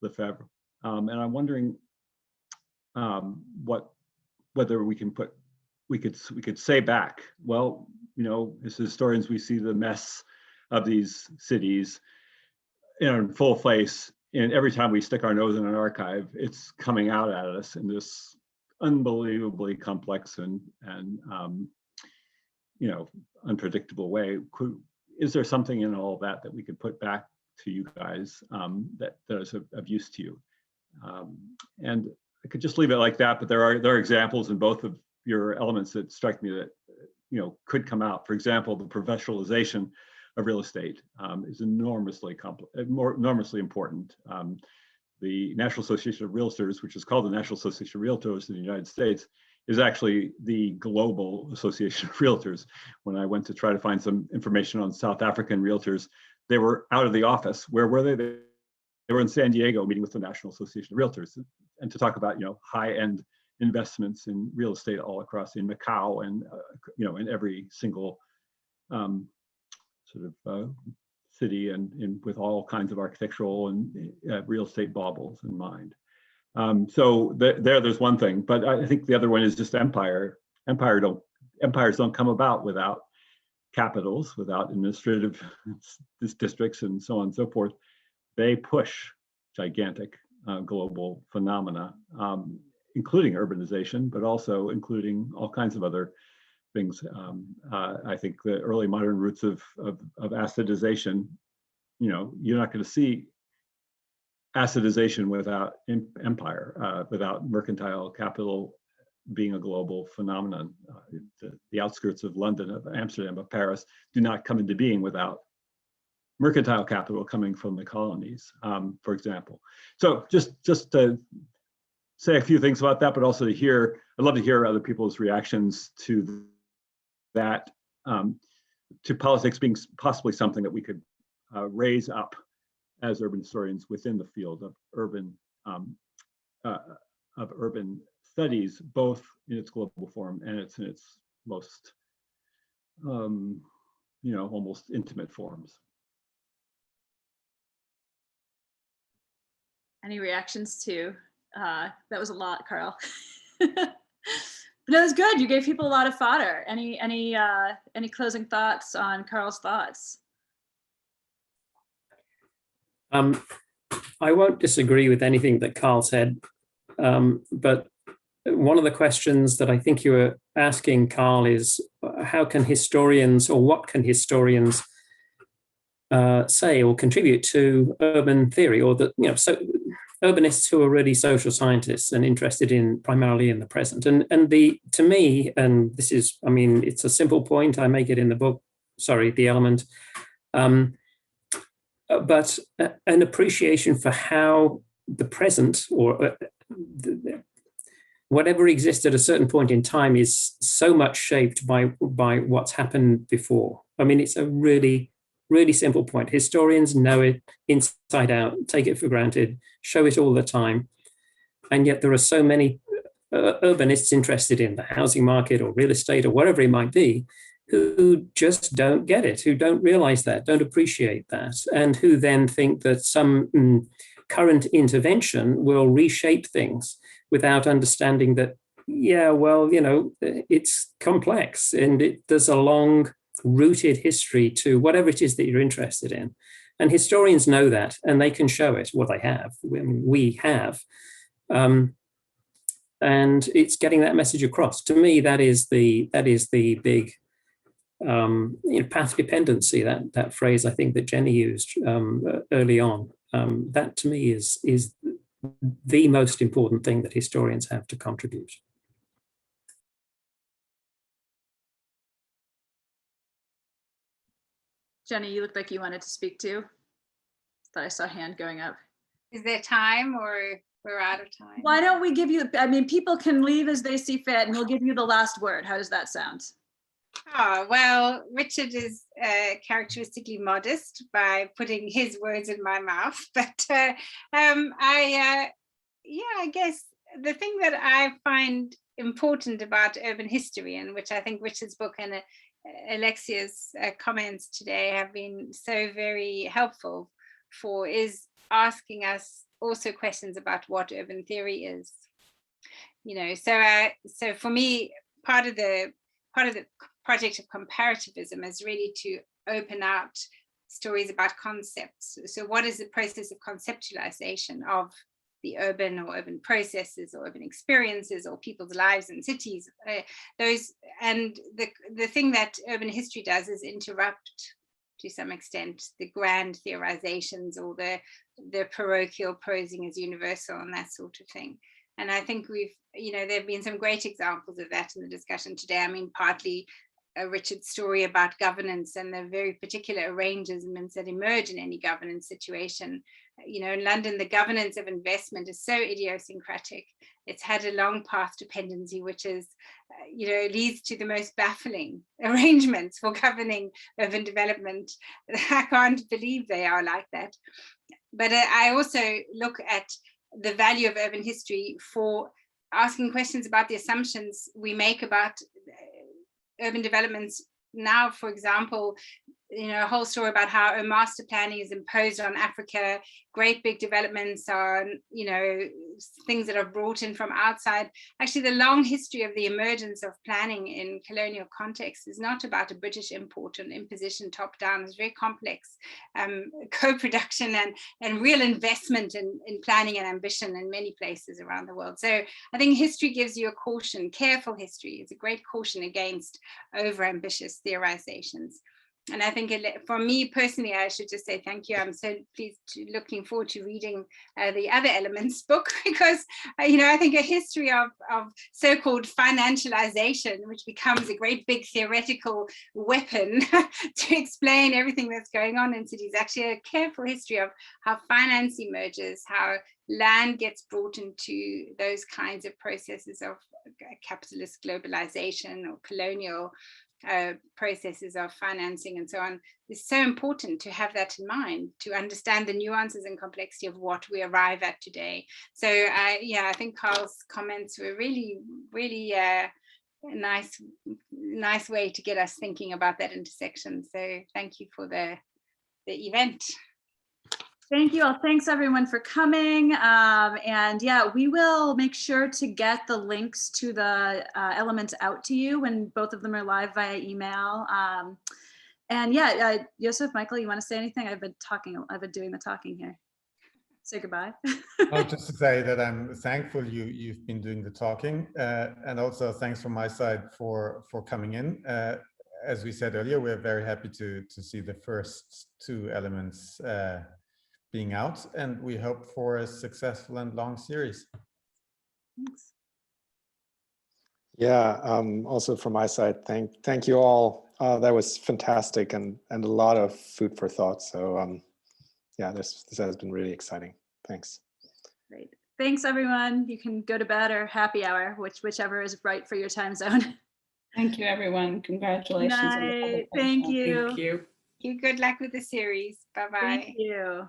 Lefebvre. And I'm wondering whether we could say back, well, as historians, we see the mess of these cities in full face, and every time we stick our nose in an archive, it's coming out at us in this unbelievably complex and unpredictable way. Is there something in all that we could put back to you guys that is of use to you? And I could just leave it like that, but there are examples in both of your elements that strike me that could come out. For example, the professionalization of real estate is enormously important. The National Association of Realtors, which is called the National Association of Realtors in the United States, is actually the global association of realtors. When I went to try to find some information on South African realtors, they were out of the office. Where were they? They were in San Diego meeting with the National Association of Realtors, and to talk about high-end investments in real estate all across in Macau and in every single sort of city and with all kinds of architectural and real estate baubles in mind. So there's one thing, but I think the other one is just empire. Empires don't come about without capitals, without administrative districts, and so on and so forth. They push gigantic global phenomena, including urbanization, but also including all kinds of other things. I think the early modern roots of assetization, you're not going to see assetization without empire, without mercantile capital being a global phenomenon. The outskirts of London, of Amsterdam, of Paris do not come into being without mercantile capital coming from the colonies, for example. So just to say a few things about that, but also to hear, I'd love to hear other people's reactions to that, to politics being possibly something that we could raise up as urban historians within the field of urban studies, both in its global form and in its most, almost intimate forms. Any reactions to that? Was a lot, Carl. But it was good. You gave people a lot of fodder. Any closing thoughts on Carl's thoughts? I won't disagree with anything that Carl said, but one of the questions that I think you were asking, Carl, is how can historians, or what can historians say or contribute to urban theory, or that, so urbanists who are really social scientists and interested in primarily in the present. And to me, and this is, I mean, it's a simple point, I make it in the book, sorry, The Element, but an appreciation for how the present, or whatever exists at a certain point in time, is so much shaped by what's happened before. I mean, it's a really, really simple point. Historians know it inside out, take it for granted, show it all the time. And yet there are so many urbanists interested in the housing market or real estate or whatever it might be, who just don't get it, who don't realize that, don't appreciate that, and who then think that some current intervention will reshape things without understanding that, yeah, well, it's complex and there's a long rooted history to whatever it is that you're interested in. And historians know that, and they can show it. Well, they have, we have. And it's getting that message across. To me, that is the big path dependency, that phrase I think that Jenny used early on. That to me is the most important thing that historians have to contribute. Jenny, you looked like you wanted to speak too. Thought I saw a hand going up. Is there time, or we're out of time? Why don't we give you, I mean, people can leave as they see fit, and we'll give you the last word. How does that sound? Oh, well, Richard is characteristically modest by putting his words in my mouth, but I guess the thing that I find important about urban history, and which I think Richard's book and Alexia's comments today have been so very helpful for, is asking us also questions about what urban theory is. So for me, part of the project of comparativism is really to open out stories about concepts. So what is the process of conceptualization of the urban or urban processes or urban experiences or people's lives in cities? And the thing that urban history does is interrupt, to some extent, the grand theorizations or the parochial posing as universal and that sort of thing. And I think there have been some great examples of that in the discussion today. I mean, partly Richard's story about governance and the very particular arrangements that emerge in any governance situation. In London, the governance of investment is so idiosyncratic. It's had a long path dependency, which is, leads to the most baffling arrangements for governing urban development. I can't believe they are like that. But I also look at the value of urban history for asking questions about the assumptions we make about urban developments now. For example, a whole story about how master planning is imposed on Africa. Great big developments are, things that are brought in from outside. Actually, the long history of the emergence of planning in colonial context is not about a British import and imposition top down. It's very complex co-production and real investment in planning and ambition in many places around the world. So I think history gives you a caution. Careful history is a great caution against over-ambitious theorizations. And I think for me personally, I should just say thank you. I'm so looking forward to reading the Other Elements book, because, I think a history of so-called financialization, which becomes a great big theoretical weapon to explain everything that's going on in cities, actually a careful history of how finance emerges, how land gets brought into those kinds of processes of capitalist globalization or colonial processes of financing and so on. Is so important to have that in mind, to understand the nuances and complexity of what we arrive at today. So I think Carl's comments were really, really a nice way to get us thinking about that intersection. So thank you for the event. Thank you all. Thanks everyone for coming. And we will make sure to get the links to the elements out to you when both of them are live via email. Joseph, Michael, you want to say anything? I've been doing the talking here. say goodbye. Oh, just to say that I'm thankful you've been doing the talking, and also thanks from my side for coming in. As we said earlier, we're very happy to see the first 2 elements being out, and we hope for a successful and long series. Thanks. Yeah, also from my side, thank you all. That was fantastic and a lot of food for thought. So yeah, this has been really exciting. Thanks. Great. Thanks, everyone. You can go to bed or happy hour, whichever is right for your time zone. Thank you, everyone. Congratulations on the Night. publication. Thank you. Thank you. Good luck with the series. Bye-bye. Thank you.